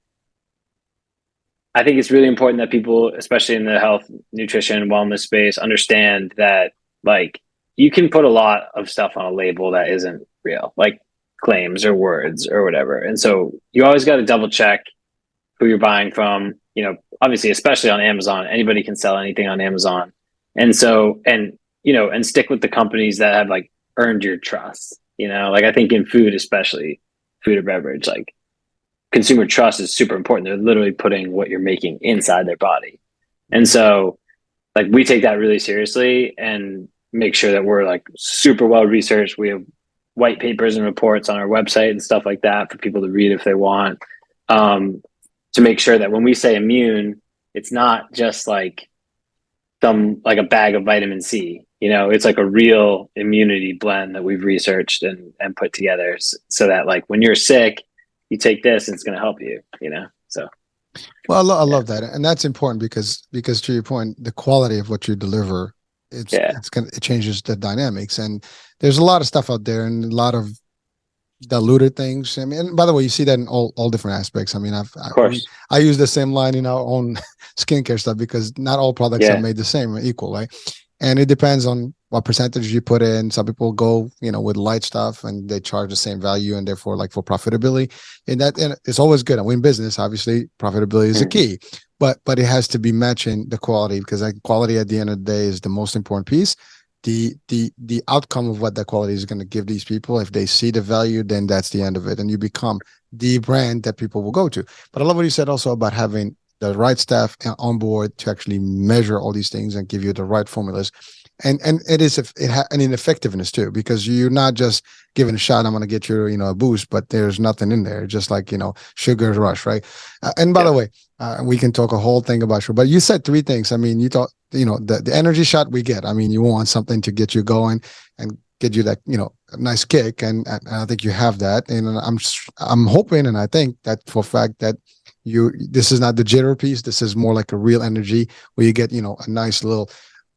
I think it's really important that people, especially in the health, nutrition, wellness space, understand that like you can put a lot of stuff on a label that isn't real, like claims or words or whatever. And so you always got to double check who you're buying from, obviously, especially on Amazon. Anybody can sell anything on Amazon. And so, and stick with the companies that have like earned your trust, like I think in food, especially food or beverage, like consumer trust is super important. They're literally putting what you're making inside their body. And so like we take that really seriously and make sure that we're like super well researched. We have white papers and reports on our website and stuff like that for people to read if they want, to make sure that when we say immune, it's not just like like a bag of vitamin C, it's like a real immunity blend that we've researched and put together so that like when you're sick, you take this and it's going to help you, so. Well, I love that. And that's important because to your point, the quality of what you deliver, it changes the dynamics. And there's a lot of stuff out there and a lot of diluted things. I mean, and by the way, you see that in all different aspects. I mean, I use the same line in our own skincare stuff because not all products are made the same, equal, right? And it depends on what percentage you put in. Some people go, with light stuff and they charge the same value, and therefore, like for profitability, and it's always good. And in business, obviously, profitability is the key, but it has to be matching the quality, because like quality at the end of the day is the most important piece. The outcome of what that quality is going to give these people, if they see the value, then that's the end of it, and you become the brand that people will go to. But I love what you said also about having the right staff on board to actually measure all these things and give you the right formulas. And it an ineffectiveness too, because you're not just giving a shot, I'm going to get you, a boost, but there's nothing in there. Just like, sugar rush, right? And by the way, we can talk a whole thing about sugar, but you said 3 things. I mean, you thought, the energy shot we get. I mean, you want something to get you going and get you that, a nice kick. And I think you have that. And I'm hoping, and I think that for a fact that this is not the jitter piece. This is more like a real energy where you get, a nice little,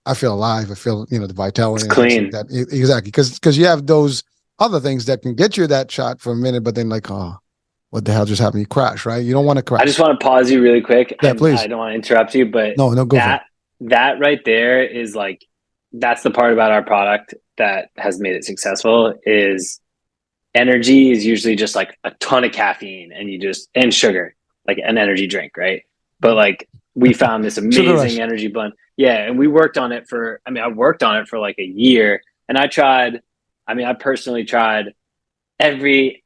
I feel alive. I feel, the vitality. It's clean. That. Exactly. Because you have those other things that can get you that shot for a minute, but then like, oh, what the hell just happened? You crash, right? You don't want to crash. I just want to pause you really quick. Yeah, please. I don't want to interrupt you, but no, go for it. That right there is like, that's the part about our product that has made it successful. Is energy is usually just like a ton of caffeine and sugar, like an energy drink, right? But like we found this amazing energy blend. Yeah. And we worked on it I worked on it for like a year, and I personally tried every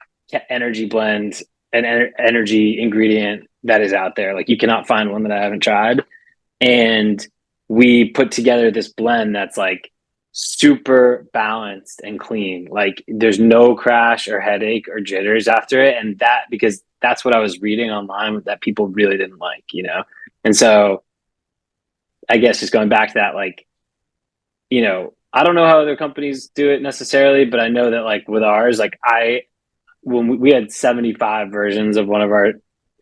energy blend and energy ingredient that is out there. Like you cannot find one that I haven't tried. And we put together this blend that's like super balanced and clean. Like there's no crash or headache or jitters after it. And that, because that's what I was reading online that people really didn't like, you know? And so I guess just going back to that, like, you know, I don't know how other companies do it necessarily, but I know that like with ours, like when we had 75 versions of one of our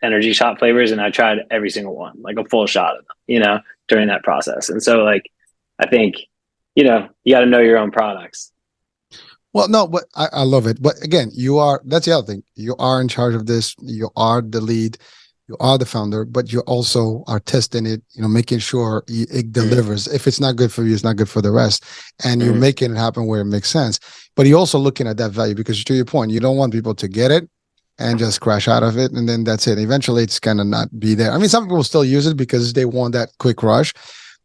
energy shot flavors, and I tried every single one, like a full shot of them, you know, during that process. And so like, I think, you know, you got to know your own products. Well, no, but I love it. But again, that's the other thing. You are in charge of this. You are the lead. You are the founder, but you also are testing it, you know, making sure it delivers. If it's not good for you, it's not good for the rest. And you're making it happen where it makes sense. But you're also looking at that value, because to your point, you don't want people to get it and just crash out of it. And then that's it. Eventually it's going to not be there. I mean, some people still use it because they want that quick rush,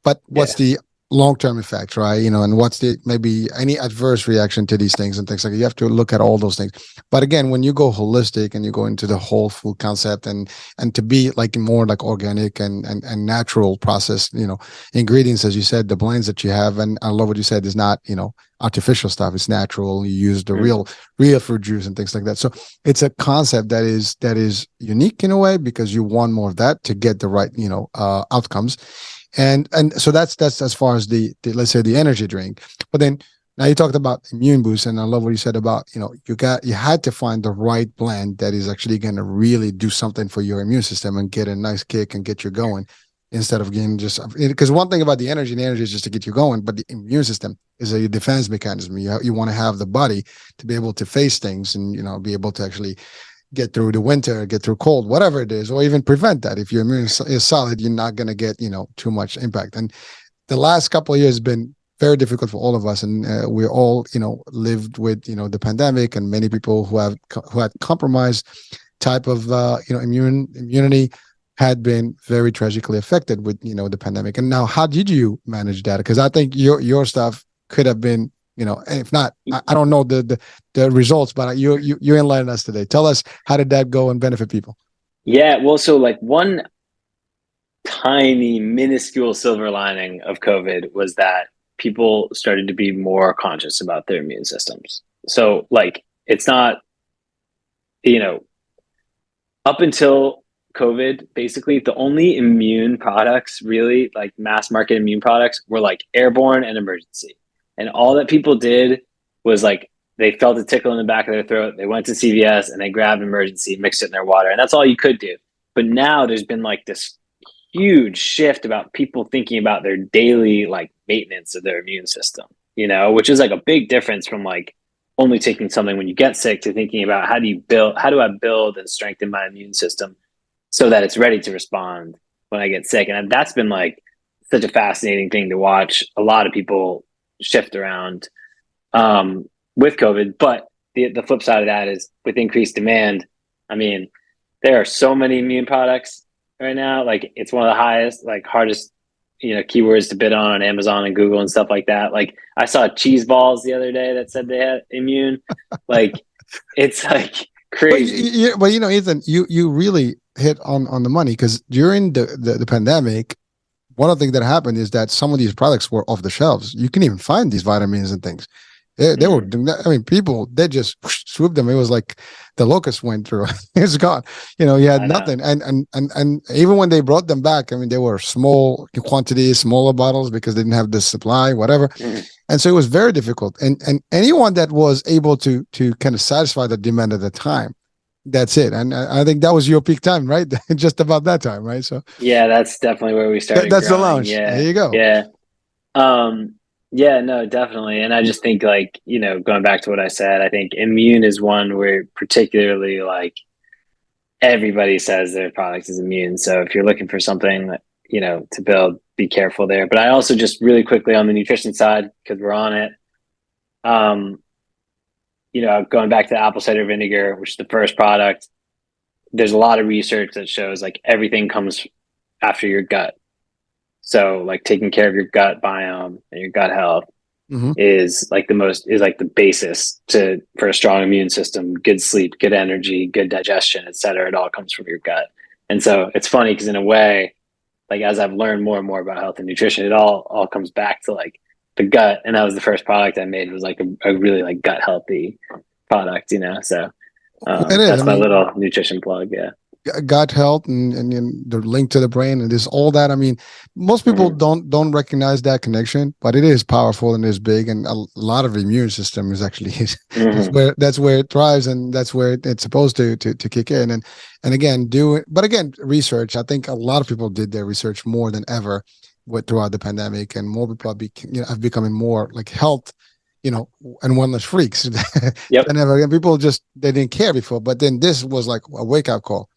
but what's the long-term effect, right? You know, and what's the maybe any adverse reaction to these things and things like that. You have to look at all those things. But again, when you go holistic and you go into the whole food concept and to be like more like organic and natural processed, you know, ingredients, as you said, the blends that you have, and I love what you said, is not, you know, artificial stuff. It's natural. You use the real fruit juice and things like that. So it's a concept that is unique in a way, because you want more of that to get the right, you know, outcomes. And so that's as far as the let's say the energy drink. But then now you talked about immune boost, and I love what you said about, you know, you had to find the right blend that is actually going to really do something for your immune system and get a nice kick and get you going, instead of getting just, because one thing about the energy is just to get you going, but the immune system is a defense mechanism. You want to have the body to be able to face things and, you know, be able to actually get through the winter, get through cold, whatever it is, or even prevent that. If your immune is solid, you're not going to get, you know, too much impact. And the last couple of years have been very difficult for all of us. And we all, you know, lived with, you know, the pandemic, and many people who had compromised type of, you know, immunity had been very tragically affected with, you know, the pandemic. And now, how did you manage that? Because I think your stuff could have been, you know, if not, I don't know the results, but you enlighten us today. Tell us, how did that go and benefit people? Yeah, well, so like one tiny minuscule silver lining of COVID was that people started to be more conscious about their immune systems. So like, it's not, you know, up until COVID, basically the only immune products, really like mass market immune products, were like airborne and emergency. And all that people did was like, they felt a tickle in the back of their throat. They went to CVS and they grabbed emergency, mixed it in their water. And that's all you could do. But now there's been like this huge shift about people thinking about their daily like maintenance of their immune system, you know, which is like a big difference from like only taking something when you get sick to thinking about how do I build and strengthen my immune system so that it's ready to respond when I get sick. And that's been like such a fascinating thing to watch a lot of people shift around with COVID. But the flip side of that is, with increased demand, I mean, there are so many immune products right now. Like, it's one of the highest, like hardest, you know, keywords to bid on Amazon and Google and stuff like that. Like, I saw cheese balls the other day that said they had immune. Like, it's like crazy. But you know, Ethan, you really hit on the money, because during the pandemic, one of the things that happened is that some of these products were off the shelves. You can even find these vitamins and things. They were doing that. I mean, people, they just swooped them. It was like the locust went through. It's gone. You know, you had nothing. And even when they brought them back, I mean, they were small quantities, smaller bottles, because they didn't have the supply, whatever. And so it was very difficult. And anyone that was able to kind of satisfy the demand at the time, that's it. And I think that was your peak time, right? Just about that time, right? So yeah, that's definitely where we started. That's growing. the launch. Yeah. There you go. Yeah. Yeah, no, definitely. And I just think, like, you know, going back to what I said, I think immune is one where particularly like everybody says their product is immune. So if you're looking for something that, you know, to build, be careful there. But I also just really quickly on the nutrition side, because we're on it, you know, going back to the apple cider vinegar, which is the first product, there's a lot of research that shows like everything comes after your gut. So like taking care of your gut biome and your gut health is like the basis for a strong immune system, good sleep, good energy, good digestion, et cetera. It all comes from your gut. And so it's funny because in a way, like as I've learned more and more about health and nutrition, it all comes back to like the gut. And that was the first product I made, was like a really like gut healthy product, you know? So It is. that's my little nutrition plug. Yeah. Gut health and the link to the brain and this all that. I mean, most people don't recognize that connection, but it is powerful and is big, and a lot of immune system is actually that's where it thrives, and that's where it's supposed to kick in. And again, research. I think a lot of people did their research more than ever throughout the pandemic, and more people have becoming more like health, and wellness freaks than ever. And people they didn't care before, but then this was like a wake up call.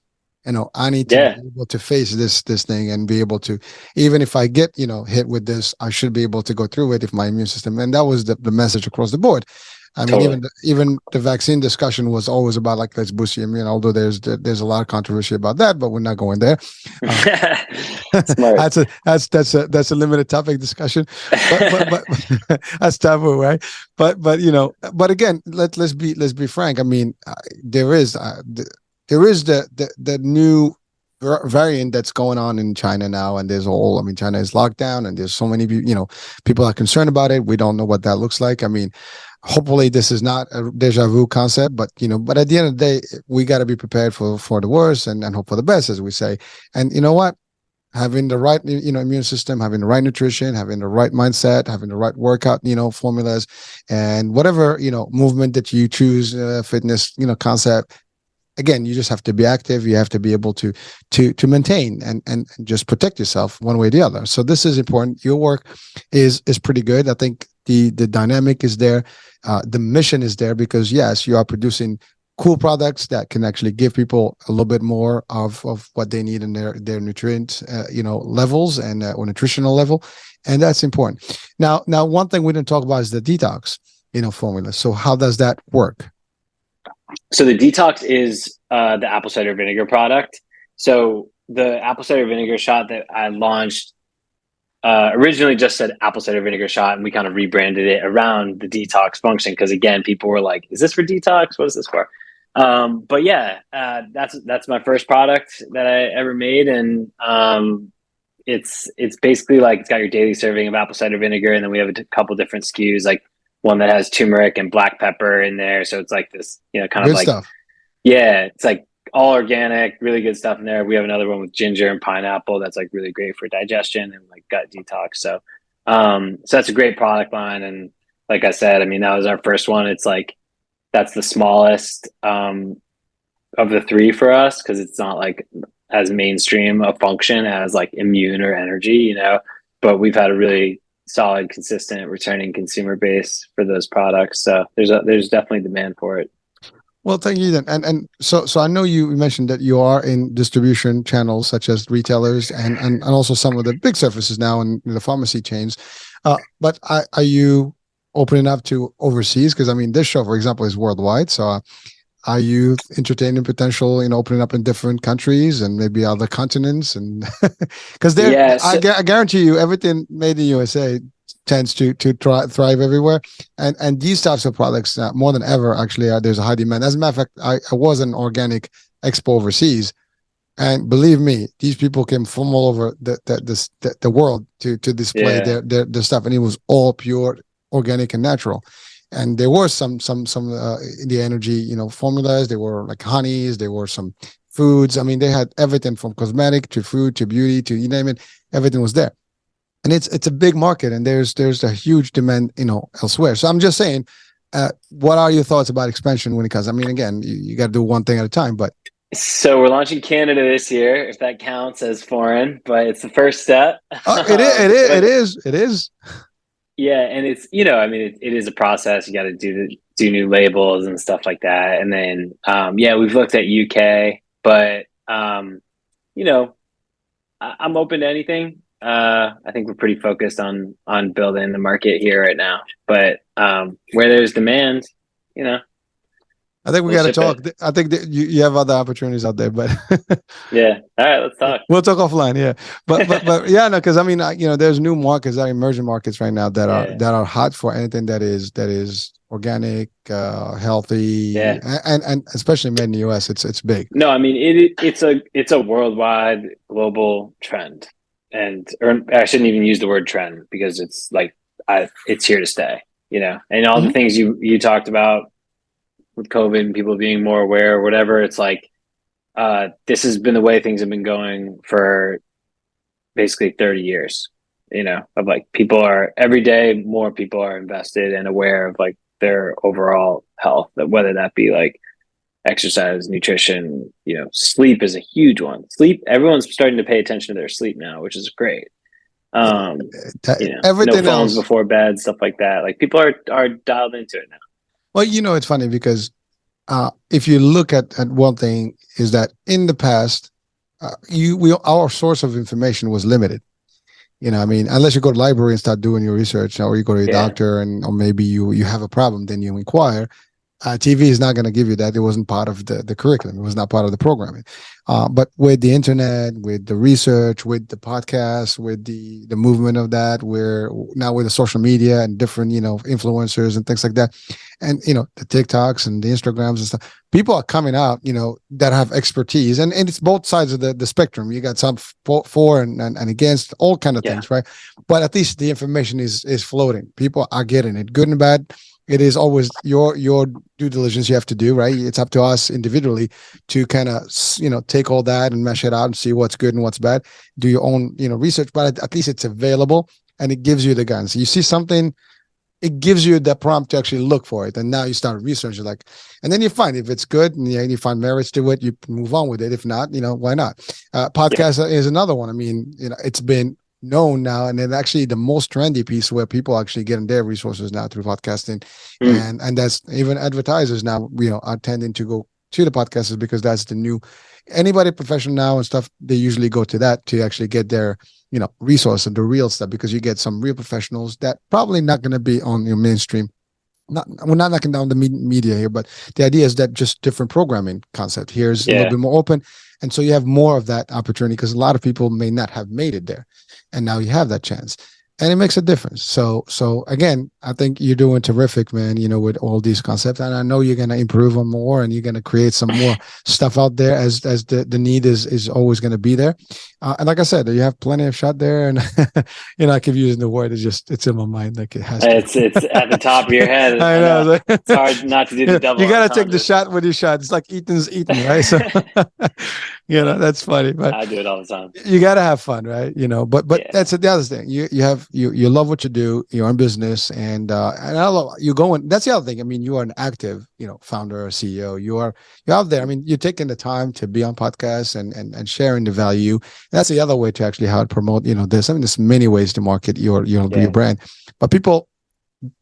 I need to be able to face this thing and be able to, even if I get, hit with this, I should be able to go through it if my immune system. And that was the message across the board. I mean, even the vaccine discussion was always about like, let's boost your immune, although there's a lot of controversy about that, but we're not going there. That's a limited topic discussion, but that's taboo, right? But again, let's be frank. I mean, there is the new variant that's going on in China now, and China is locked down, and there's so many people are concerned about it. We don't know what that looks like. I mean, hopefully this is not a deja vu concept, but at the end of the day, we got to be prepared for the worst and hope for the best, as we say. And you know what? Having the right immune system, having the right nutrition, having the right mindset, having the right workout formulas, and whatever movement that you choose, fitness concept. Again, you just have to be active. You have to be able to maintain and just protect yourself one way or the other. So this is important. Your work is pretty good. I think the dynamic is there. The mission is there, because yes, you are producing cool products that can actually give people a little bit more of what they need in their nutrient levels and or nutritional level, and that's important. Now one thing we didn't talk about is the detox formula. So how does that work? So the detox is the apple cider vinegar product. So the apple cider vinegar shot that I launched originally just said apple cider vinegar shot, and we kind of rebranded it around the detox function, because again, people were like, "Is this for detox? What is this for?" But yeah, that's my first product that I ever made, and it's basically like it's got your daily serving of apple cider vinegar, and then we have a couple different SKUs, like one that has turmeric and black pepper in there. So it's like this, kind of good like stuff. Yeah, it's like all organic, really good stuff in there. We have another one with ginger and pineapple that's like really great for digestion and like gut detox. So that's a great product line. And like I said, I mean, that was our first one. It's like that's the smallest of the three for us, because it's not like as mainstream a function as like immune or energy, but we've had a really solid, consistent, returning consumer base for those products. So there's definitely demand for it. Well, thank you then. And so I know you mentioned that you are in distribution channels such as retailers and also some of the big surfaces now in the pharmacy chains. But are you opening up to overseas? Because I mean, this show, for example, is worldwide. So are you entertaining potential in opening up in different countries and maybe other continents? And because I guarantee you, everything made in USA tends to thrive everywhere, and these types of products more than ever actually there's a high demand. As a matter of fact, I was an organic expo overseas, and believe me, these people came from all over the world to display their stuff, and it was all pure organic and natural. And there were some the energy formulas. There were like honeys, there were some foods. I mean, they had everything from cosmetic to food to beauty to you name it, everything was there. And it's a big market, and there's a huge demand, elsewhere. So I'm just saying, what are your thoughts about expansion when it comes? I mean, again, you got to do one thing at a time, but. So we're launching Canada this year, if that counts as foreign, but it's the first step. It is. Yeah. And it's, it is a process. You got to do new labels and stuff like that. And then, we've looked at UK, but, I'm open to anything. I think we're pretty focused on building the market here right now, but where there's demand, I think we got to talk. I think that you have other opportunities out there, but yeah. All right, let's talk. We'll talk offline. Yeah, but yeah, no, because I mean, there's new markets, that are emerging markets right now that are hot for anything that is organic, healthy, and especially made in the US. It's big. No, I mean it's a worldwide global trend. or I shouldn't even use the word trend, because it's like, it's here to stay, and all the things you talked about with COVID and people being more aware or whatever. It's like, this has been the way things have been going for basically 30 years, of like, people are every day, more people are invested and aware of like their overall health, whether that be like exercise, nutrition, sleep is a huge one. Sleep, everyone's starting to pay attention to their sleep now, which is great. Everything no phones else before bed, stuff like that. Like, people are dialed into it now. Well, it's funny because if you look at one thing, is that in the past, our source of information was limited. Unless you go to the library and start doing your research, or you go to your doctor, or maybe you have a problem, then you inquire. TV is not going to give you that. It wasn't part of the curriculum. It was not part of the programming. But with the internet, with the research, with the podcast, with the movement of that, we're now with the social media and different, influencers and things like that. And, the TikToks and the Instagrams and stuff, people are coming out, that have expertise, and it's both sides of the spectrum. You got some for and against, all kind of things, right? But at least the information is floating. People are getting it, good and bad. It is always your due diligence you have to do, right? It's up to us individually to kind of, take all that and mesh it out and see what's good and what's bad. Do your own, research, but at least it's available and it gives you the guidance. You see something, it gives you the prompt to actually look for it. And now you start researching, and then you find if it's good and you find merits to it, you move on with it. If not, why not? Podcast is another one. It's been known now, and then actually the most trendy piece where people actually getting their resources now through podcasting, and that's even advertisers now are tending to go to the podcasters, because that's the new, anybody professional now and stuff, they usually go to that to actually get their resource and the real stuff, because you get some real professionals that probably not going to be on your mainstream. We're not knocking down the media here, but the idea is that just different programming concept here is a little bit more open. And so you have more of that opportunity, because a lot of people may not have made it there. And now you have that chance, and it makes a difference. So again, I think you're doing terrific, man, with all these concepts. And I know you're going to improve on more, and you're going to create some more stuff out there as the need is always going to be there. And like I said, you have plenty of shot there, and I keep using the word. It's in my mind. Like, it has to. It's at the top of your head. I know. It's hard not to do the double. You got to take the shot with your shot. It's like Ethan's eating, right? So, that's funny, but I do it all the time. You got to have fun, right? But that's the other thing. You love what you do. You're in business, and I love you going. That's the other thing. You are an active, founder or CEO. You're out there. You're taking the time to be on podcasts and sharing the value. That's the other way to actually how to promote. There's many ways to market your brand, but people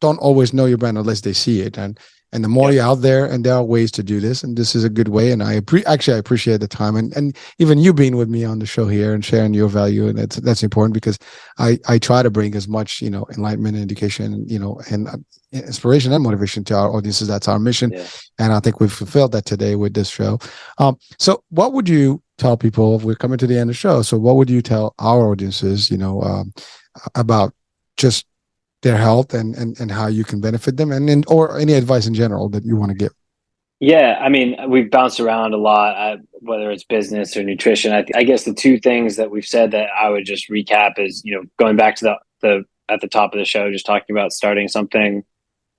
don't always know your brand unless they see it. And the more you're out there, and there are ways to do this, and this is a good way. And I appreciate the time, and even you being with me on the show here and sharing your value, and that's important, because I try to bring as much enlightenment and education, and inspiration and motivation to our audiences. That's our mission, and I think we've fulfilled that today with this show. So what would you tell people? We're coming to the end of the show, so what would you tell our audiences, about just their health and how you can benefit them, or any advice in general that you want to give? Yeah, we've bounced around a lot, whether it's business or nutrition. I guess the two things that we've said that I would just recap is, going back to the at the top of the show, just talking about starting something.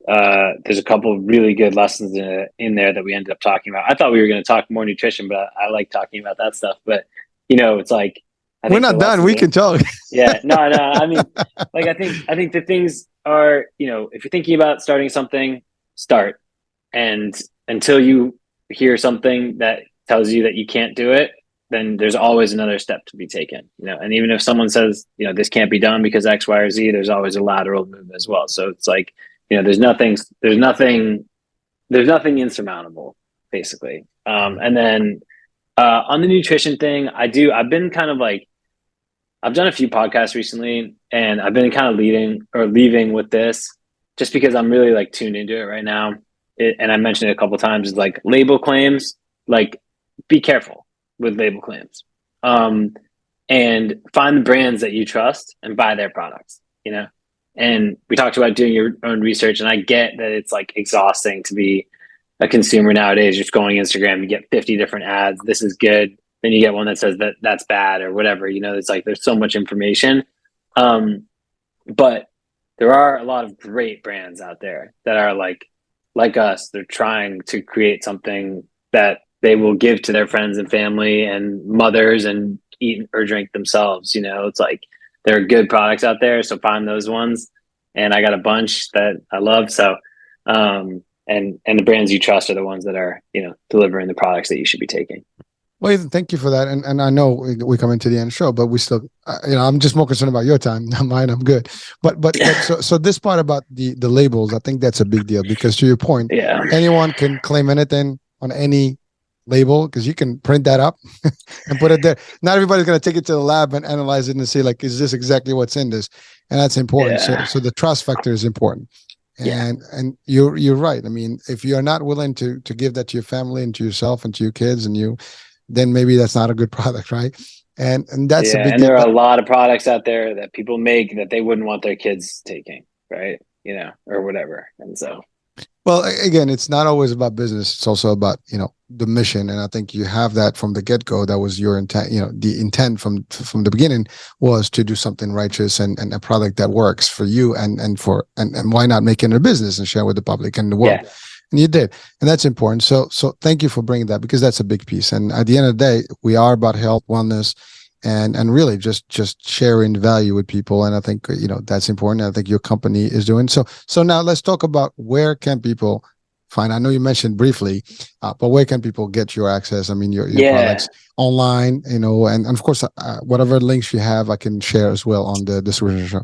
There's a couple of really good lessons in there that we ended up talking about. I thought we were going to talk more nutrition, but I like talking about that stuff. But it's like, we're not done. We can talk. Yeah, no. I think the things are, if you're thinking about starting something, start. And until you hear something that tells you that you can't do it, then there's always another step to be taken. And even if someone says, this can't be done because X, Y, or Z, there's always a lateral move as well. So it's like, there's nothing insurmountable, basically. And then on the nutrition thing, I've done a few podcasts recently, and I've been kind of leaving with this, just because I'm really tuned into it right now. And I mentioned it a couple of times, is like label claims, be careful with label claims, and find the brands that you trust and buy their products, and we talked about doing your own research, and I get that it's exhausting to be a consumer nowadays. Just going Instagram, you get 50 different ads. This is good. then you get one that says that that's bad or whatever. It's like there's so much information. But there are a lot of great brands out there that are like us. They're trying to create something that they will give to their friends and family and mothers and eat or drink themselves. It's like there are good products out there. So find those ones. And I got a bunch that I love. So, and the brands you trust are the ones that are, delivering the products that you should be taking. Well, Ethan, thank you for that. And I know we come into the end of the show, but we still, I'm just more concerned about your time, not mine. I'm good. But so this part about the labels, I think that's a big deal because to your point, anyone can claim anything on any label because you can print that up and put it there. Not everybody's going to take it to the lab and analyze it and say like, is this exactly what's in this? And that's important. So the trust factor is important. And you're right. I mean, if you're not willing to give that to your family and to yourself and to your kids then maybe that's not a good product, right? And that's a big and there are a lot of products out there that people make that they wouldn't want their kids taking, right? Or whatever. And so, well, again, it's not always about business. It's also about, the mission. And I think you have that from the get-go. That was your intent. The intent from the beginning was to do something righteous and a product that works for you and why not make it a business and share with the public and the world. Yeah. And you did. And that's important. So thank you for bringing that because that's a big piece. And at the end of the day, we are about health, wellness, and really just sharing value with people. And I think, that's important. I think your company is doing. So now let's talk about where can people find, I know you mentioned briefly, but where can people get your access? I mean, your products online, and of course, whatever links you have, I can share as well on the description show.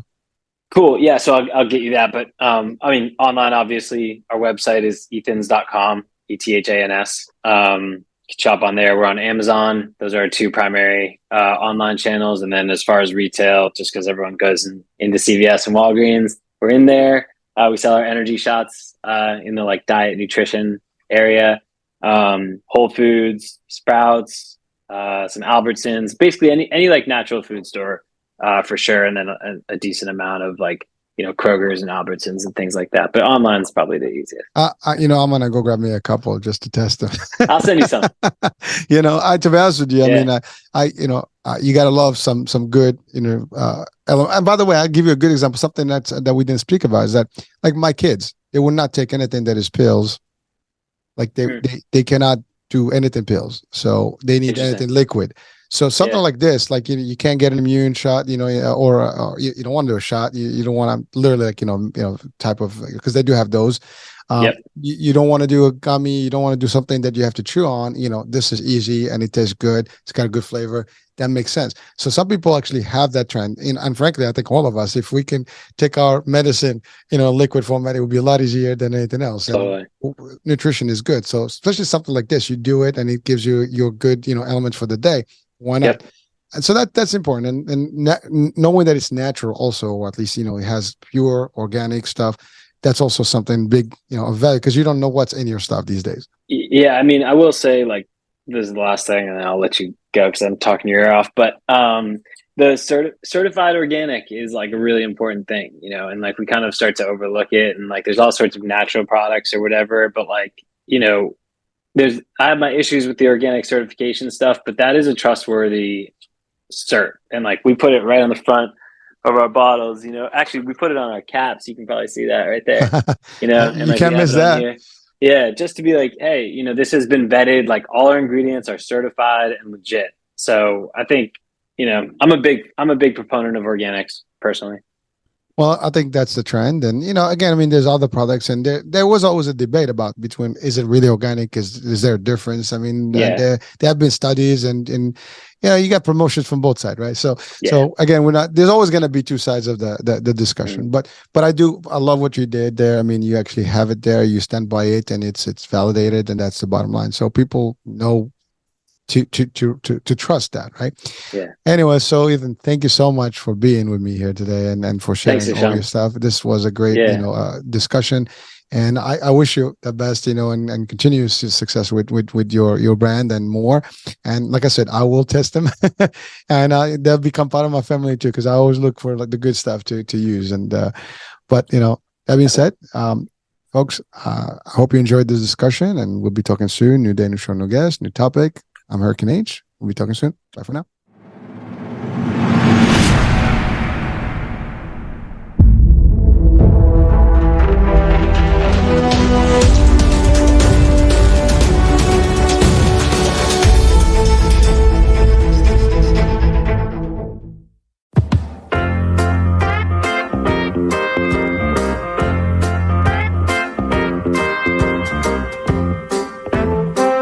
Cool. Yeah. So I'll get you that. But online, obviously, our website is ethans.com, ETHANS. You can shop on there. We're on Amazon. Those are our two primary online channels. And then as far as retail, just because everyone goes into CVS and Walgreens, we're in there. We sell our energy shots in the diet nutrition area, Whole Foods, Sprouts, some Albertsons, basically any natural food store. For sure. And then a decent amount of Kroger's and Albertsons and things like that. But online is probably the easiest. I'm going to go grab me a couple just to test them. I'll send you some. To be honest with you, you got to love some good, element. And by the way, I'll give you a good example. Something that we didn't speak about is that my kids, they will not take anything that is pills. They cannot do anything pills. So they need anything liquid. So something like this, you can't get an immune shot, or you don't want to do a shot. You don't want to literally type of, because they do have those. You don't want to do a gummy. You don't want to do something that you have to chew on. This is easy and it tastes good. It's got a good flavor. That makes sense. So some people actually have that trend. And frankly, I think all of us, if we can take our medicine, liquid format, it would be a lot easier than anything else. Totally. Nutrition is good. So especially something like this, you do it and it gives you your good, elements for the day. Why not? Yep. And so that's important. And knowing that it's natural also, or at least, it has pure organic stuff. That's also something big, of value because you don't know what's in your stuff these days. Yeah. I will say this is the last thing and then I'll let you go because I'm talking your ear off. But the certified organic is a really important thing, and we kind of start to overlook it. And there's all sorts of natural products or whatever. But I have my issues with the organic certification stuff, but that is a trustworthy cert. And we put it right on the front of our bottles, actually we put it on our caps. You can probably see that right there, and you can't miss that. Yeah. Just to be hey, this has been vetted, all our ingredients are certified and legit. So I think, I'm a big proponent of organics personally. Well, I think that's the trend. And, again, there's other products and there was always a debate about between, is it really organic? Is there a difference? There have been studies and you got promotions from both sides, right? So again, there's always going to be two sides of the discussion, but I love what you did there. You actually have it there, you stand by it and it's validated and that's the bottom line. So people know to trust that, right? Yeah. Anyway, so Ethan, thank you so much for being with me here today and for sharing all your stuff. This was a great, discussion, and I wish you the best, and continuous success with your brand and more. And like I said, I will test them, and they'll become part of my family too, because I always look for the good stuff to use. And but that being said, folks, I hope you enjoyed this discussion, and we'll be talking soon. New day, new show, new guest, new topic. I'm Hurricane H. We'll be talking soon. Bye for now.